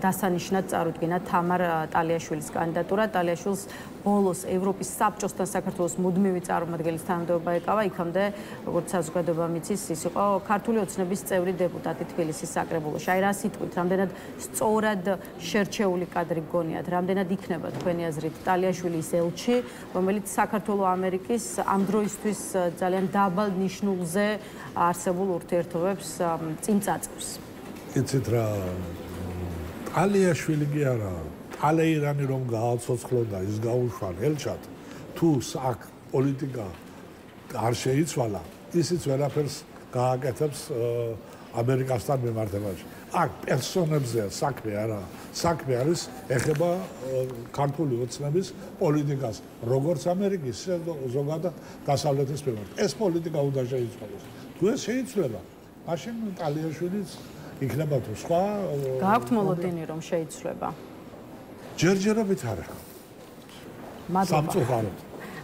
დასანიშნად წარუდგინა თამარ ტალიაშვილის კანდიდატურა. ტალიაშვილს ბოლოს ევროპის საბჭოსთან საქართველოს მუდმივი წარმომადგენლის თანამდებობა ეკავა. იქამდე, როგორც საზოგადოება მიცის, ის იყო ქართული ოცნების წევრი დეპუტატი თბილისის საკრებულოში. აი, რა სიტყვით, რამდენად სწორად შერჩეული კადრი გგონიათ, რამდენად იქნება თქვენი აზრით ტალიაშვილი ის ელჩი, რომელიც საქართველოს ამერიკის ამ დროისთვის ძალიან დაბალ ნიშნულზე არსებულ ურთიერთობებს წინ წაწევს? იცით რა, ტალიაშვილი კი არა, ტალეირანი რომ გააცოცხლო და ის გაუშვა ელჩად, თუ აქ პოლიტიკა არ შეიცვალა, ისიც ვერაფერს გააკეთებს ამერიკასთან მიმართებაში. აქ პერსონებზეა საქმე არა. საქმე არის ეხება ქართული ოცნების პოლიტიკას, როგორც ამერიკის, ზოგადად დასავლეთის მიმართ. ეს პოლიტიკა უნდა შეიცვალოს. თუ ეს შეიცვლება, მაშინ ტალიაშვილიც იქნება თუ სხვა. გააქვთ მოლოდინი რომ შეიცვლება? ჯერჯერობით არა. სამწუხაროდ.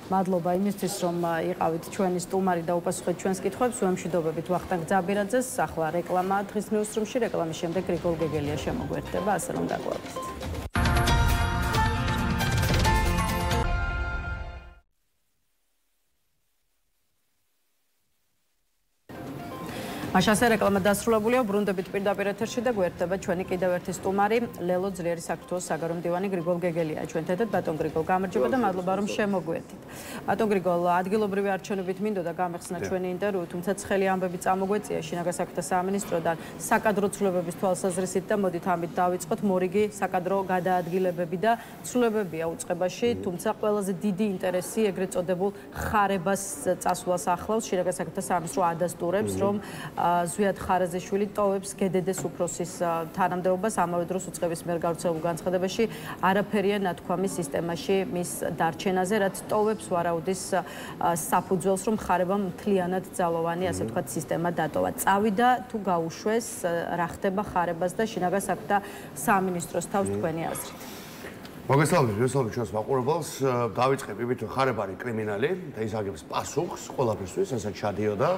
მადლობა იმისთვის, რომ იყავით ჩვენი სტუმარი და უპასუხეთ ჩვენს კითხვებს. უემშვიდობებით ვახტანგ ძაბირაძეს. ახლა რეკლამა დღის ნიუსრუმში, რეკლამის შემდეგ გრიგოლ გეგელია შემოგვერთდება, ასე რომ დაგვაქვს. მაშასე რეკლამა დასრულებულია, ბრუნდებით პირდაპირ ეთერში და გვერდება ჩვენი კიდევ ერთი სტუმარი, ლელო ძლიერი საქართველოს საგარეო მდივანი გრიგოლ გეგელია. ჩვენ თეთრ ბატონ გრიგოლ გამარჯობა და მადლობა რომ შემოგვერთით. ბატონ გრიგოლ, ადგილობრივი არჩევნებით მინდოდა გამეხსნა ჩვენი ინტერვიუ, თუმცა ცხელი ამბები წამოგვეწია შინაგან საქმეთა სამინისტროდან საკადრო ცვლილებების თვალსაზრისით და მოდით ამით დავიწყოთ. მორიგი საკადრო გადაადგილებები და ცვლილებებია უწყებაში, თუმცა ყველაზე დიდი ინტერესი ეგრეთ წოდებულ ხარებას წასვლას ახლავს. შინაგან საქმეთა სამინისტრო ადასტურებს, რომ ზვიად ხარაზიშვილი ტოვებს გედედეს უფროსის თანამდებობას, ამავე დროს უწყების მიერ გავრცელებულ განცხადებაში არაფერია ნათქვამი სისტემაში მის დარჩენაზე, რაც ტოვებს ვარაუდის საფუძველს, რომ ხარებამ მთლიანად ძალოვანი, ასე ვთქვათ, სისტემა დატოვა. წავიდა თუ გაუშვეს, რა ხდება ხარებას და შინაგან საქმეთა სამინისტროს თავს თქვენი აზრით? მოგესალმებით ჩვენს მაყურებელს. დავიწყებ იმით, რომ ხარება არის კრიმინალი და ის აგებს პასუხს ყველაფერთვის, რასაც ჩადიოდა.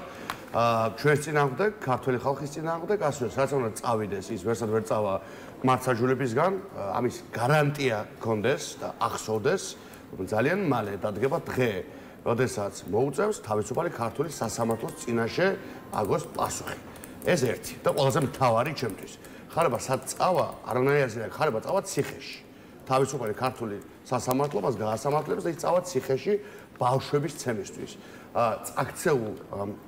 ჩვენს წინააღმდეგ, ქართული ხალხის წინააღმდეგ, ასევე რაც უნდა წავიდეს, ის ვერსად ვერ წავა მართსაჯულებისგან, ამის გარანტია გქონდეს და ახსოვდეს, რომ ძალიან მალე დადგება დღე, როდესაც მოუწევს თავისუფალი ქართული სასამართლოს წინაშე აგოს პასუხი. ეს ერთი და ყველაზე მთავარი ჩემთვის. ხარება სად წავა, არანაირი აზრი აქვს, ხარება წავა ციხეში. თავისუფალი ქართული სასამართლოს გაასამართლებს და ის წავა ციხეში ბავშვების ცემისთვის. აქცეულ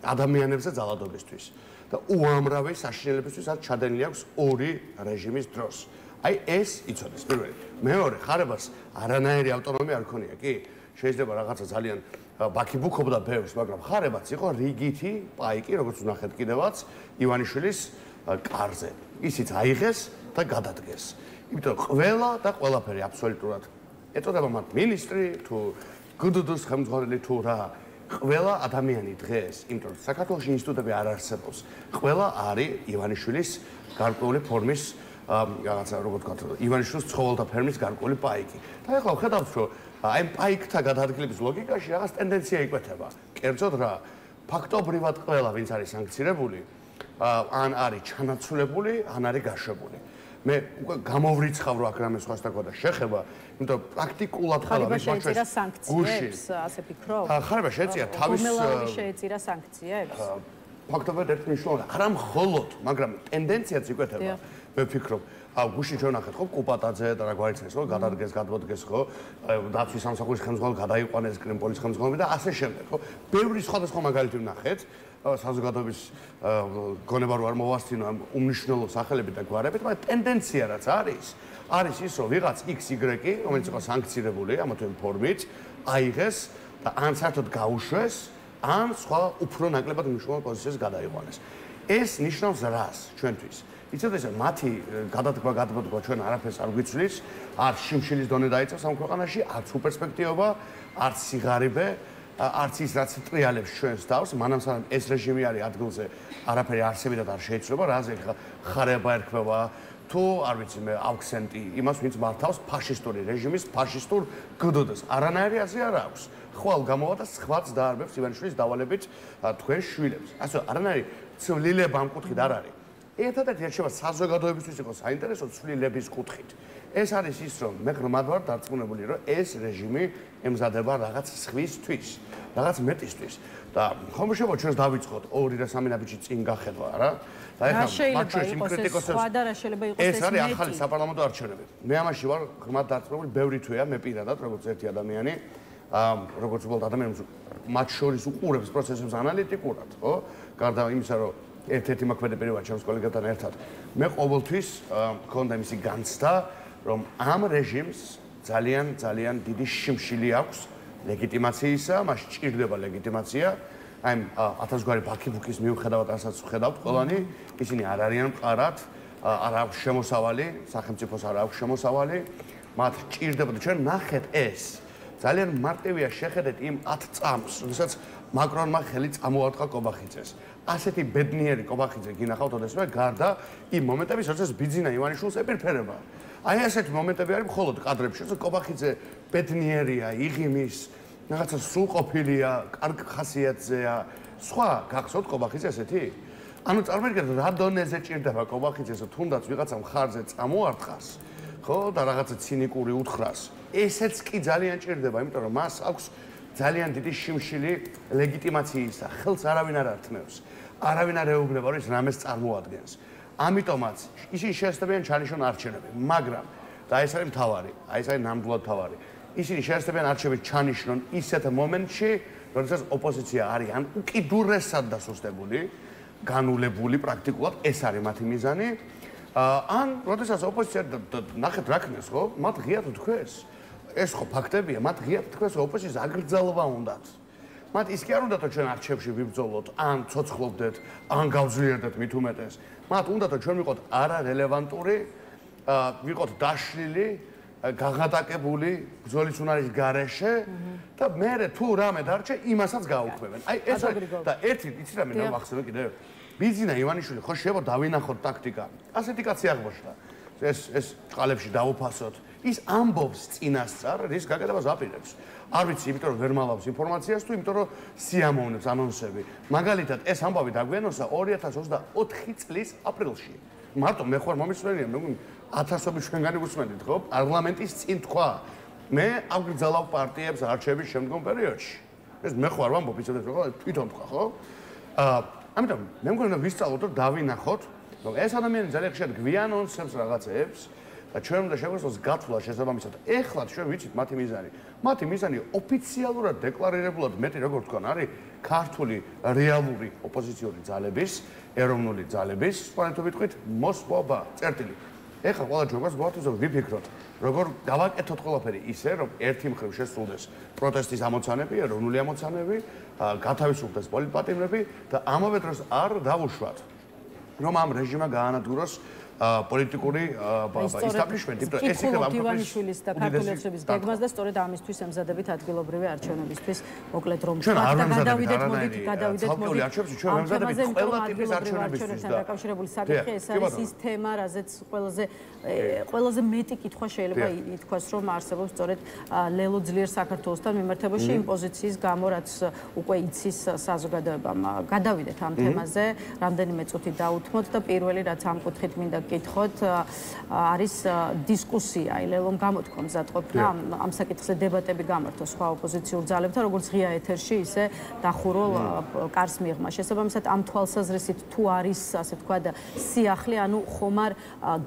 ადამიანებზე ძალადობისთვის და უამრავი საშინელებისთვის არ ჩადენილი აქვს ორი რეჟიმის დროს. აი ეს იცოდეს პირველი. მეორე, ხარებას არანაირი ავტონომია არ ქონია, კი? შეიძლება რაღაცა ძალიან ბაქიბუქობდა ბევრს, მაგრამ ხარებაც იყო რიგითი პაიკი, როგორც ვნახეთ კიდევაც ივანიშვილის კარზე. ისიც აიღეს და გადადგეს. იმიტომ ყველა და ყველაფერი აბსოლუტურად ეწოდება მათ მინისტრი თუ გუდუდის ხელმძღვანელი თუ რა. ყველა ადამიანი დღეს, იმიტომ რომ საქართველოს ინსტიტუტები არ არსებობს, ყველა არის ივანიშვილის გარკვეული ფორმის რაღაცა, როგორ ვთქვათ, ივანიშვილის ცხოველთა ფერმის გარკვეული პაიკი. და ახლა ვხედავთ, რომ აი პაიკთა გადაადგილების ლოგიკაში რაღაც ტენდენცია იკვეთება. კერძოდ რა, ფაქტობრივად ყველა, ვინც არის სანქცირებული, ან არის ჩანაცვლებული, ან არის გაშვებული. მე უკვე გამოვრიცხავ რომ აქ რამე სხვას დაგვა შეხება, იმიტომ რომ პრაქტიკულად ყველა მის შეეწირა სანქციებს, ასე ფიქრობ? ხარება შეეწირა თავის უმელაური შეეწირა სანქციებს? ფაქტობრივად ერთ მნიშვნელოვანი, არა მხოლოდ, მაგრამ ტენდენციაც იკვეთება. მე ვფიქრობ, გუშინ ჩვენ ნახეთ ხო კუპატაძე და რა გვარიცეს ხო, გადადგეს, გადმოდგეს ხო, დაცვის სამსახურის ხელმძღვანელი გადაიყვანეს, კრიმპოლის ხელმძღვანელი და ასე შემდეგ ხო. ბევრი სხვადასხვა მაგალითი ვნახეთ. საზოგადოების გონება რო არ მოვასწინო ამ უმნიშვნელო სახელებით და გვარებით, მაგრამ ტენდენცია რაც არის ის, რომ ვიღაც XY, რომელიც იყო სანქცირებული ამა თუ იმ ფორმით, აიღეს და ან საერთოდ გაუშვეს, ან სხვა უფრო ნაკლებად მნიშვნელოვან პოზიციას გადაიყვანეს. ეს ნიშნავს რას ჩვენთვის? იცოდეთ, რომ მათი გადადგმა ჩვენ არაფერს არ გვიცვლის, არც შიმშილის დონე დაიწევს ამ ქვეყანაში, არც უპერსპექტივობა, არც სიღარიბე, არც ის რაც ტრიალებს ჩვენს თავს, მანამ სანამ ეს რეჟიმი არის ადგილზე, არაფერი არსებითად არ შეიცვლება, რაზე ხარება ერქმევა, თუ არ ვიცი მე ავქსენტი იმას, ვინც მართავს ფაშისტური რეჟიმის ფაშისტურ გდდ-ს. არანაირი აზრი არ აქვს. ხვალ გამოვა და სხვაც დაარბებს ივანიშვილის დავალებით თქვენ შვილებს. ასე არანაირი ცვლილება ამ კუთხით არ არის. ერთადერთი რჩება საზოგადოებისთვის იყო საინტერესო ცვლილების კუთხით. ეს არის ის, რომ მე ღრმად ვარ დარწმუნებული, რომ ეს რეჟიმი ემზადება რაღაც სხვისთვის, რაღაც მეტისთვის. და ხომ შეიძლება ჩვენს დავიწყოთ 2 და 3 ნაბიჯი წინ გახედვა რა. და ეხლა მათ შორის იმ კრიტიკოსებს ეს არის ახალი საპარლამენტო არჩევნები. მე ამაში ვარ ღრმად დარწმუნებული, ბევრი თვეა მე პირადად, როგორც ერთი ადამიანი, როგორც უბრალოდ ადამიანი, მათ შორის უყურებს პროცესებს ანალიტიკურად, ხო? გარდა იმისა, რომ ერთ-ერთი მოქმედი პერიოდი ჩემს კოლეგებთან ერთად მე ყოველთვის მქონდა იმისი განცდა, რომ ამ რეჟიმს ძალიან დიდი შიმშილი აქვს ლეგიტიმაციისა, მას ჭირდება ლეგიტიმაცია. აი 1000 გვარი ბაქიბუქის მიუხედავად, რასაც ვხედავთ ყველანი, ისინი არ არიან მყარად, არ აქვს შემოსავალი, სახელმწიფოს არ აქვს შემოსავალი. მათ ჭირდება და ჩვენ ნახეთ ეს. ძალიან მარტივია შეხედეთ იმ 10 წამს, როდესაც მაკრონმა ხელი წამოარტყა კობახიძეს. ასეთი ბედნიერი კობახიძე გინახავთ ოდესმე გარდა იმ მომენტების, როდესაც ბიძინა ივანიშვილს ეპირფერება. აი ასეთი მომენტები არის მხოლოდ კადრებში, როცა კობახიძე ბედნიერია, იღიმის, რაღაცა სრულყოფილია, კარგ ხასიათზეა. სხვა გახსოვთ კობახიძე ესეთი? ანუ წარმოიდგინეთ რა დონეზე ჭირდება კობახიძეს, თუნდაც ვიღაცა მხარზე წამოარტყას, ხო, და რაღაცა ცინიკური უთხრას. ესეც კი ძალიან ჭირდება, იმიტომ რომ მას აქვს ძალიან დიდი შიმშილი ლეგიტიმაციისა. ხელს არავინ არ ართმევს. არავინ არ ეუბნება, რომ ის რამეს წარმოადგენს. ამიტომაც ისინი შეესწებიან ჩანიშნონ არჩევნები, მაგრამ და ეს არის მთავარი, ეს არის ნამდვილად მთავარი. ისინი შეესწებიან არჩევნებს ჩანიშნონ ისეთ მომენტში, როდესაც ოპოზიცია არის ან უკიდურესად დასუსტებული, განულებული პრაქტიკულად, ეს არის მათი მიზანი. ან როდესაც ოპოზიცია ნახეთ რა ქნეს, ხო? მათ ღიად თქვეს. ეს ხო ფაქტებია, მათ ღიად თქვეს, რომ ოპოზიციას აგრძელვა უნდათ. მათ ის კი არ უნდათ, რომ ჩვენ არჩევნებში ვიბრძოლოთ, ან ცოცხლობდეთ, ან გავძლიერდეთ მით უმეტეს. მათ უნდათ, რომ ჩვენ ვიყოთ არარელევანტური, ვიყოთ დაშლილი, გაღატაკებული ბრძოლის უნარის გარეშე და მე თუ რამე დარჩე, იმასაც გაუქმებენ. აი ეს და ერთი იცი რა მე ნახსენე კიდევ. ბიძინა ივანიშვილი ხო შეიძლება დავინახოთ ტაქტიკა. ასეთი კაცი აღმოჩნდა. ეს წყალებში დაუფასოთ. ის ამბობს წინასწარ, რის გაკეთებას აპირებს. არ ვიცი, იმიტომ რომ ვერ მალავს ინფორმაციას თუ იმიტომ რომ სიამოვნებს ანონსები. მაგალითად, ეს ამბავი დაგვიანოსა 2024 წლის აპრილში. მარტო მე ხوار მომისმენია, მე 1000-ობით ჩვენგანი ვუსმენთ, ხო? პარლამენტის წინ თქვა. მე აგრძელავ პარტიებს არჩევნების შემდგომ პერიოდში. ეს მე ხوار ვამბობ, იცოდეთ რა, თვითონ თქვა, ხო? ამიტომ მე მგონი ვისწავლოთ და დავინახოთ, რომ ეს ადამიანი ძალიან ხშირად გვიანონსებს რაღაცებს და ჩვენ უნდა შეგვეცდოს გათვლა შესაბამისად. ეხლა ჩვენ ვიცით მათი მიზანი. მათი მიზანი ოფიციალურად დეკლარირებულად მეტი როგორ თქვან არის ქართული რეალური ოპოზიციური ძალების, ეროვნული ძალების, სპონსორობით ვიტყვით მოსპობა, წერტილი. ეხლა ყველა ჯგუფს გვაქვს რომ ვიფიქროთ, როგორ გავაკეთოთ ყველაფერი ისე, რომ ერთი მხრივ შესრულდეს პროტესტის ამოცანები, ეროვნული ამოცანები, გათავისუფლდეს პოლიტპატიმრები და ამავე დროს არ დავუშვათ, რომ ამ რეჟიმმა გაანადგუროს პოლიტიკური ისტაბლიშმენტი, იმიტომ ეს იქნება ივანიშვილის და ქართული ოცნების გეგმას და სწორედ ამისთვის ემზადებით ადგილობრივი არჩევნებისთვის, მოკლედ რომ გადავიდეთ მოდით ჩვენ ემზადებით ყველა ტიპის არჩევნებისთვის და დაკავშირებული საკითხი ეს არის ის თემა, რაზეც ყველაზე მეტი კითხვა შეიძლება ითქვას, რომ არსებობს სწორედ ლელო ძლიერ საქართველოსთან მიმართებაში იმ პოზიციის გამო, რაც უკვე იცის საზოგადოებამ. გადავიდეთ ამ თემაზე, რამდენიმე წუთი დაუთმოთ და პირველი რაც ამ კუთხით მინდა გითხოთ არის დისკუსია, ლელომ გამოთქვა მზადყოფნა ამ საკითხზე დებატები გამართო სხვა ოპოზიციურ ძალებთან, როგორც ღია ეთერში, ისე დახურულ კარს მიღმა. შესაბამისად ამ თვალსაზრისით თუ არის, ასე ვთქვათ, სიახლე, ანუ ხომ არ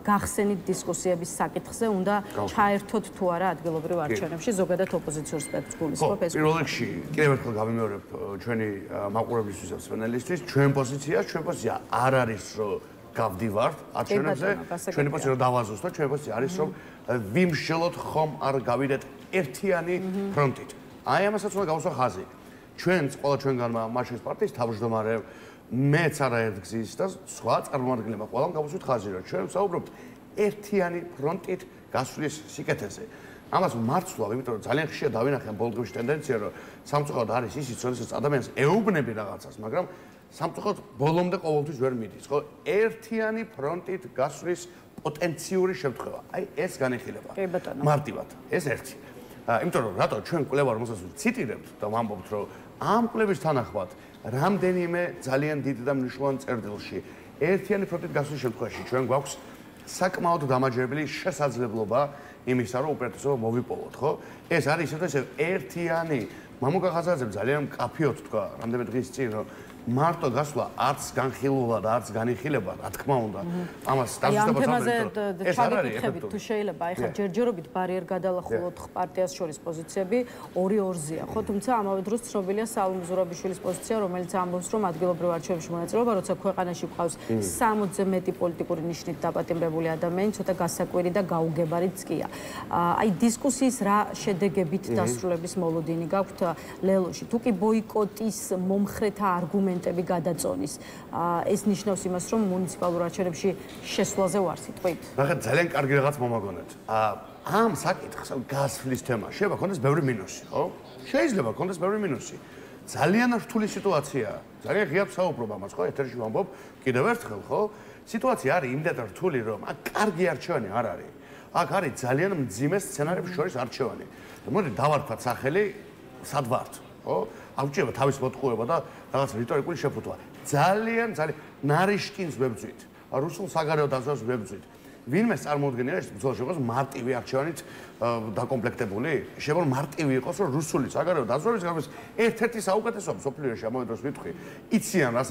გახსენით დისკუსიების საკითხზე, უნდა ჩაერთოთ თუ არა ადგილობრივ არჩევნებში ზოგადად ოპოზიციურ სპექტრს გულისხმობ ეს. პირველ რიგში კიდევ ერთხელ გავიმეორებ ჩვენი მაყურებლისთვის და სპეციალისტისთვის, ჩვენ პოზიცია არ არის რომ გავდივართ არჩევნებზე, ჩვენი პოზიცია რომ დავაზუსტოთ, ჩვენი პოზიცია არის რომ ვიმსჯელოთ ხომ არ გავიდეთ ერთიანი ფრონტით. აი ამასაც უნდა გავუსვა ხაზი. ჩვენც ყველა ჩვენგანმა მარშალის პარტიის თავმჯდომარე მეც არაერთ გზის და სხვა წარმომადგენლებმა ყველამ გავუსვით ხაზი, რომ ჩვენ ვსაუბრობთ ერთიანი ფრონტით გასვლის სიკეთეზე. ამას მარცვლავ, იმიტომ რომ ძალიან ხშირად დავინახე ამ ბოლო დღეებში ტენდენცია, რომ სამწუხაროდ არის ისიც, როდესაც ადამიანს ეუბნები რაღაცას, მაგრამ სამწუხაროდ ბოლომდე ყოველთვის ვერ მიდის, ხო? ერთიანი ფრონტით გასვლის პოტენციური შემთხვევა. აი ეს განიხილება. მარტივად, ეს ერთი. იმიტომ რომ რატო ჩვენ კვლევა რომელსაც ვციტირებთ და ვამბობთ, რომ ამ კვლევის თანახმად რამდენიმე ძალიან დიდ და მნიშვნელოვან წერტილში ერთიანი ფრონტით გასვლის შემთხვევაში ჩვენ გვაქვს საკმაოდ დამაჯერებელი შესაძლებლობა იმისა, რომ უპირატესობა მოვიპოვოთ, ხო? ეს არის ისე ერთიანი მამუკა ხაზაძემ ძალიან მკაფიოდ თქვა რამდენიმე დღის წინ, რომ მარტო გასვლა არც განხილვა და არც განიხილება, რა თქმა უნდა. ამას დასუსტებად ეს არ არის ეფექტური. თუ შეიძლება, ეხლა ჯერჯერობით ბარიერ გადალახულოთ პარტიას შორის პოზიციები 2-2-ზეა, ხო? თუმცა ამავე დროს ცნობილია საალმ ზურაბიშვილის პოზიცია, რომელიც ამბობს, რომ ადგილობრივ არჩევნებში მონაწილეობა, როცა ქვეყანაში გვყავს 60-ზე მეტი პოლიტიკური ნიშნით დაპატიმრებული ადამიანი, ცოტა გასაკვირი და გაუგებარიც კია. აი დისკუსიის რა შედეგებით დასრულების მოლოდინი გაქვთ ლელოში? თუ კი ბოიკოტის მომხრეთა არგუმენტები გადაწონის, ეს ნიშნავს იმას, რომ მუნიციპალურ არჩევნებში შესვლაზე ვარ სიტყვით. ნახეთ, ძალიან კარგი რაღაც მომაგონეთ. ამ საკითხს გასვლის თემა შეიძლება ქონდეს ბევრი მინუსი, ხო? შეიძლება ქონდეს ბევრი მინუსი. ძალიან რთული სიტუაციაა. ძალიან ღია საუბრობ ამას, ხო? ეთერში ვამბობ კიდევ ერთხელ, ხო? სიტუაცია არის იმდენად რთული, რომ აქ კარგი არჩევანი არ არის. აქ არის ძალიან მძიმე სცენარების შორის არჩევანი. მოდი დავარქვათ სახელი, სად ვართ, ხო? აღჭირება თავის მოტყუება და რაღაც რიტორიკული შეფუთვა. ძალიან ნარიშკინს ვებძვით. რუსულ საგარეო დაზვერვას ვებძვით. ვინმე წარმოუდგენია ეს ბრძოლა შეგვიძლია მარტივი არჩევანით დაკომპლექტებული? შეიძლება მარტივი იყოს, რომ რუსული საგარეო დაზვერვის გამოს ერთ-ერთი საუკეთესოა მსოფლიოში ამავე დროს ვიტყვი. იციან რას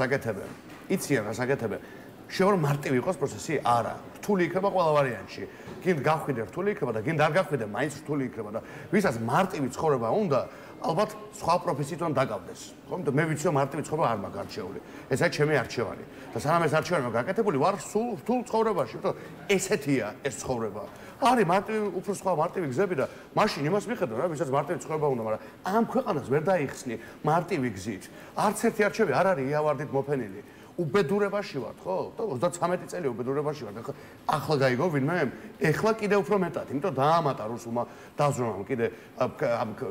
აკეთებენ. შეიძლება მარტივი იყოს პროცესი? არა. რთული იქნება ყველა ვარიანტში. გინდ გახვიდე რთული იქნება და გინდ არ გახვიდე, მაინც რთული იქნება და ვისაც მარტივი ცხოვრება უნდა, ალბათ სხვა პროფესიით უნდა დაკავდეს. ხო? მე ვიცი რომ მარტივი ცხოვრება არ მაქვს არჩეული. ეს არის ჩემი არჩევანი. და სანამ ეს არჩევანი მაქვს გაკეთებული, ვარ სულ რთულ ცხოვრებაში, იმიტომ ესეთია ეს ცხოვრება. არის მარტივი, უფრო სხვა მარტივი გზები და მაშინ იმას მიხედავ რა, ვისაც მარტივი ცხოვრება უნდა, მაგრამ ამ ქვეყანას ვერ დაიხსნი მარტივი გზით. არც ერთი არჩევი არ არის იავარდით მოფენილი. უბედურებაში ვართ, ხო? 33 წელი უბედურებაში ვართ. ახლა გაიგო ვინმე? ეხლა კიდე უფრო მეტად, იმიტომ დაამატა რუსულმა დაზრომამ კიდე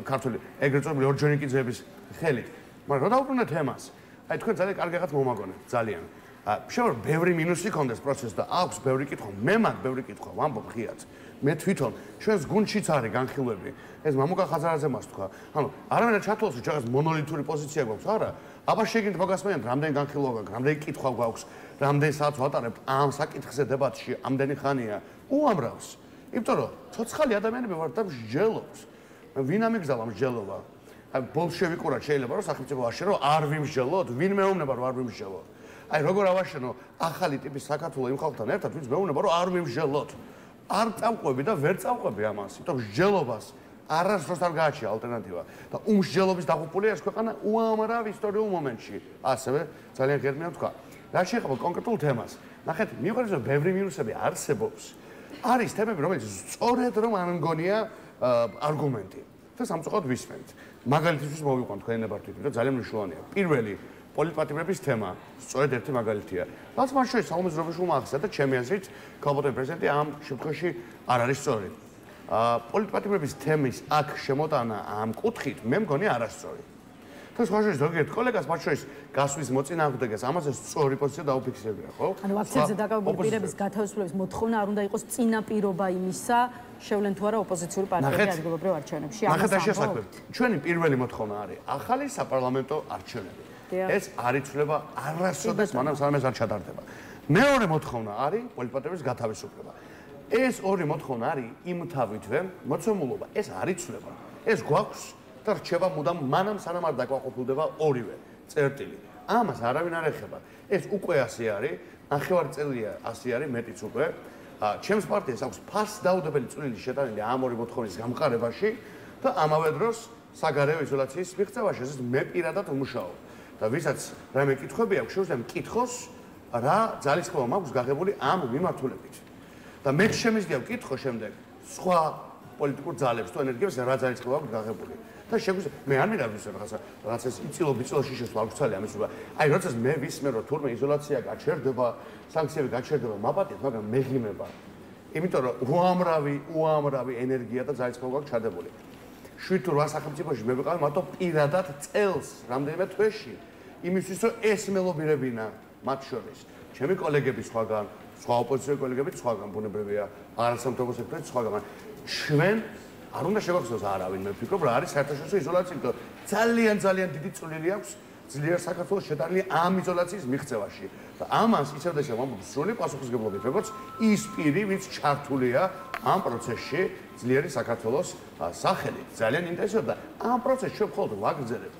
ქართული ეგრეთ წოდებული ორჯონიკიძეების ხელით. მაგრამ რა დავუბრუნდეთ თემას? აი თქვენ ძალიან კარგი რაღაც მომაგონეთ, ძალიან. შეიძლება ბევრი მინუსი ქონდეს პროცესს და აქვს ბევრი კითხვა, მე მაგ ბევრი კითხვა, ვამბობ ღიად. მე თვითონ ჩვენს გუნდშიც არის განხილვები. ეს მამუკა ხაზარაძემას თქვა. ანუ არავინ არ ჩათვალოს რომ რაღაც მონოლითური პოზიცია გვაქვს, არა? აბა შეგინდ მოგასმენთ, რამდენი განხილვა გაქვს, რამდენი კითხვა გვაქვს, რამდენი საათს ვატარებთ ამ საკითხზე დებატში, ამდენი ხანია. უამრავს. იმიტომ რომ ცოცხალი ადამიანები ვართ და მსჯელობს. ვინ ამიგზავნა მსჯელობა? აი ბოლშევიკურად შეიძლება რომ სახელმწიფო აშენო არ ვიმსჯელოთ, ვინ მეუბნება რომ არ ვიმსჯელოთ? აი როგორ ავაშენო ახალი ტიპის საქართველოს იმ ხალხთან ერთად, ვინც მეუბნება რომ არ ვიმსჯელოთ? არ წავყვები და ვერ წავყვები ამას, იმიტომ მსჯელობას არასდროს არ გააჩნია ალტერნატივა და უმსჯელობის დაღუპულია ეს ქვეყანა უამრავ ისტორიულ მომენტში. ასევე ძალიან ღირმია თქვა. რა შეეხება კონკრეტულ თემას? ნახეთ, მიუხედავად რომ ბევრი მინუსები არსებობს, არის თემები, რომელიც სწორედ რომ არ მგონია არგუმენტი. და სამწუხაროდ ვისმენთ. მაგალითისთვის მოვიყვანთ თქვენი ნებართვით, რომ ძალიან მნიშვნელოვანია. პირველი პოლიტპატიმრების თემა სწორედ ერთი მაგალითია. რაც მას შორის საალმე ზურაბიშვილმა ახსნა და ჩემი აზრით ქალბატონი პრეზიდენტი ამ შემთხვევაში არ არის სწორი. პოლიტპატიმრების თემის აქ შემოტანა ამ კუთხით მე მგონი არასწორი. და სხვა შორის ზოგიერთ კოლეგას მათ შორის გასვლის მოწინააღმდეგეს ამაზე სწორი პოზიცია დაუფიქსირებია, ხო? ანუ აქცენტზე დაკავებული პირების გათავისუფლების მოთხოვნა არ უნდა იყოს წინაპირობა იმისა, შევლენ თუ არა ოპოზიციური პარტიები ადგილობრივ არჩევნებში. ნახეთ ეს შესაძლებელი. ჩვენი პირველი მოთხოვნა არის ახალი საპარლამენტო არჩევნები. ეს არ იცვლება არასოდეს მანამ სანამ ეს არ ჩატარდება. მეორე მოთხოვნა არის პოლიტპატიმრების გათავისუფლება. ეს ორი მოთხოვნა არის იმთავითვე მოცემულობა. ეს არ იცვლება. ეს გვაქვს და რჩება მუდამ მანამ სანამ არ დაკმაყოფილდება ორივე წერტილი. ამას არავინ არ ეხება. ეს უკვე ასე არის, ნახევარი წელია ასე არის, მეტიც უკვე. ჩემს პარტიას აქვს ფასდაუდებელი წვლილი შეტანილი ამ ორი მოთხოვნის გამყარებაში და ამავე დროს საგარეო იზოლაციის მიღწევაში. ეს მე პირადად ვმუშაობ. და ვისაც რამე კითხვები აქვს, შეუძლია მკითხოს რა ძალისხმევა მაქვს გაღებული ამ მიმართულებით. და მე შემიძლია ვკითხო შემდეგ სხვა პოლიტიკურ ძალებს თუ ენერგიებს რა ძალისხმევა აქვს გაღებული. და შეგვიძლია მე არ მინდა ვიცი რაღაც ეს იწილო-ბიწილოში შესვლა არ გვცალია ამის უბრალოდ. აი როდესაც მე ვისმენ რომ თურმე იზოლაცია გაჩერდება, სანქციები გაჩერდება, მაპატიეთ, მაგრამ მეღიმება. იმიტომ რომ უამრავი ენერგია და ძალისხმევა აქვს ჩადებული. 7 თუ 8 სახელმწიფოში მე ვიყავი მარტო პირადად წელს, რამდენიმე თვეში, იმისთვის რომ ეს მელობირებინა მათ შორის. ჩემი კოლეგები სხვაგან, სხვა ოპოზიციური კოლეგები სხვაგან, ბუნებრივია, არასამთავრობო სექტორის სხვაგან. ჩვენ არ უნდა შევახსოვოს არავინ, მე ვფიქრობ, რა არის საერთაშორისო იზოლაცია, იმიტომ ძალიან დიდი წვლილი აქვს ძლიერ საქართველოს შეტანილი ამ იზოლაციის მიღწევაში. და ამას ისევ და ისევ ამბობს სრული პასუხისმგებლობით, როგორც ის პირი, ვინც ჩართულია ამ პროცესში ძლიერი საქართველოს სახელი. ძალიან ინტერესებდა. ამ პროცესს ჩვენ მხოლოდ ვაგრძელებთ.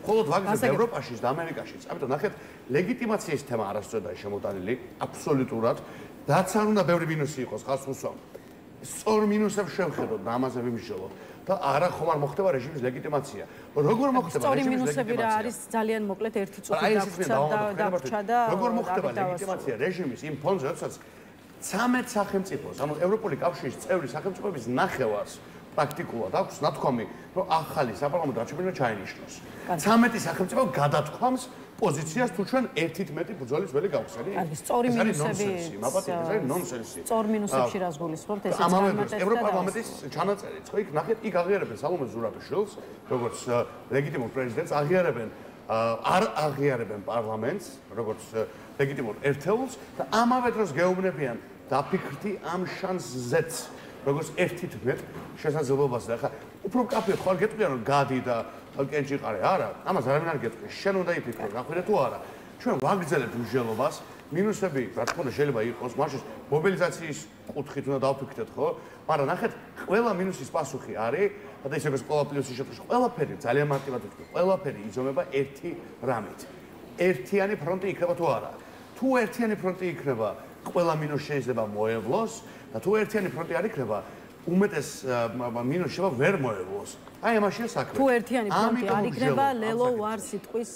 მხოლოდ ვაგრძელებთ ევროპაშიც და ამერიკაშიც. ამიტომ ნახეთ, ლეგიტიმაციის თემა არასწორადაა შემოტანილი, აბსოლუტურად. რაც არ უნდა ბევრი მინუსი იყოს, ხალხს უსვამ. სწორ მინუსებს შევხედოთ და ამაზე ვიმსჯელოთ. და არა ხომ არ მოხდება რეჟიმის ლეგიტიმაცია. როგორ მოხდება რეჟიმის ლეგიტიმაცია? სწორი მინუსები რა არის ძალიან მოკლედ ერთი წუთი დაგვჭა და როგორ მოხდება ლეგიტიმაცია რეჟიმის იმ ფონზე, როდესაც 13 სახელმწიფოს, ანუ ევროპული კავშირის წევრი სახელმწიფოების ნახევარს პრაქტიკულად აქვს ნათქვამი, რომ ახალი საპარლამენტო არჩევნები ჩაინიშნოს. 13 სახელმწიფო გადათქვამს პოზიციას თუ ჩვენ ერთით მეტი ბრძოლის ველი გავხსენი. არის სწორი მინუსები. ეს არის ნონსენსი. სწორ მინუსებში რას გულისხმობთ ესეც გამარტეთ. ევროპარლამენტის ჩანაწერიც, ხო იქ ნახეთ, იქ აღიარებენ სალომე ზურაბიშვილს, როგორც ლეგიტიმურ პრეზიდენტს, არ აღიარებენ პარლამენტს, როგორც ლეგიტიმურ ერთეულს და ამავე დროს გეუბნებიან დაფიქრდი ამ შანსზეც, როგორც ერთით მეტ შესაძლებლობას და ხა უფრო კაფე ხარ გეტყვიან რომ გადი და კენჭი ყარე არა ამას არავინ არ გეტყვი შენ უნდა იფიქრო გახვიდე თუ არა ჩვენ ვაგრძელებთ მსჯელობას მინუსები რა თქმა უნდა შეიძლება იყოს მაშინ მობილიზაციის კუთხით უნდა დავფიქრდეთ ხო მაგრამ ნახეთ ყველა მინუსის პასუხი არის და ისე როგორც ყველა პლუსის შემთხვევაში ყველაფერი ძალიან მარტივად ვთქვი ყველაფერი იზომება ერთი რამით ერთიანი ფრონტი იქნება თუ არა თუ ერთიანი ფრონტი იქნება ყველა მინუსი შეიძლება მოევლოს და თუ ერთიანი ფრონტი არ იქნება უმეტეს მინუსს შეიძლება ვერ მოევლოს. აი ამაშია საქმე. თუ ერთიანი ფრონტი არ იქნება, ლელო ვარ სიტყვის,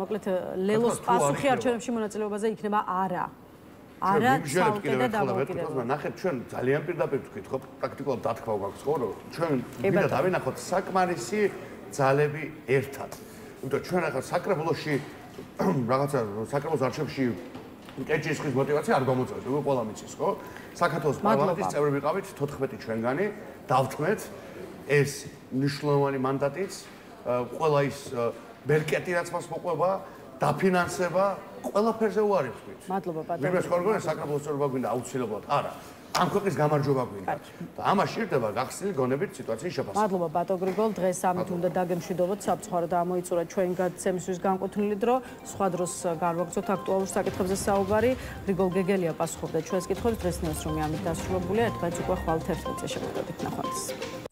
მოკლედ ლელოს პასუხი არჩევნებში მონაწილეობაზე იქნება არა. არა, ცალკე და დამოუკიდებელ. ნახეთ, ჩვენ ძალიან პირდაპირ ვთქვით, ხო, პრაქტიკულად დათქმა გვაქვს, ხო, რომ ჩვენ ვიდა დავინახოთ საკმარისი ძალები ერთად. იმიტომ ჩვენ ახლა საკრებულოში რაღაცა საკრებულოს არჩევნებში კენჭის ხის мотиваცია არ გამოწევს, როგორ ყველა მიცის, ხო? საქართველოს პარლამენტის წევრი ვიყავით 14 ჩვენგანი, დავთმეთ ეს მნიშვნელოვანი მანდატიც, ყველა ის ბერკეტი რაც მას მოყვება, დაფინანსება, ყველაფერზე უარი ვთქვით. მადლობა პატრონი. მე მესხარგონა საკრებულოს წევრობა გვინდა აუცილებლად. არა. ამ ქვეყნის გამარჯვება გვინდა. და ამას შირდება გახსნილი გონებით სიტუაციის შეფასება. მადლობა ბატონ გრიგოლ, დღეს ამით უნდა დაგემშვიდობოთ საფრთხო და ამოიწურა ჩვენ გაცემისთვის განკუთვნილი დრო. სხვა დროს განვაგრძოთ აქტუალურ საკითხებზე საუბარი. გრიგოლ გეგელია პასუხობდა ჩვენს კითხვებს. დღეს ნიუსრუმი ამით დასრულებულია. ერთმანეთს უკვე ხვალთ 11 წელს შევხვდებით. ნახვამდის.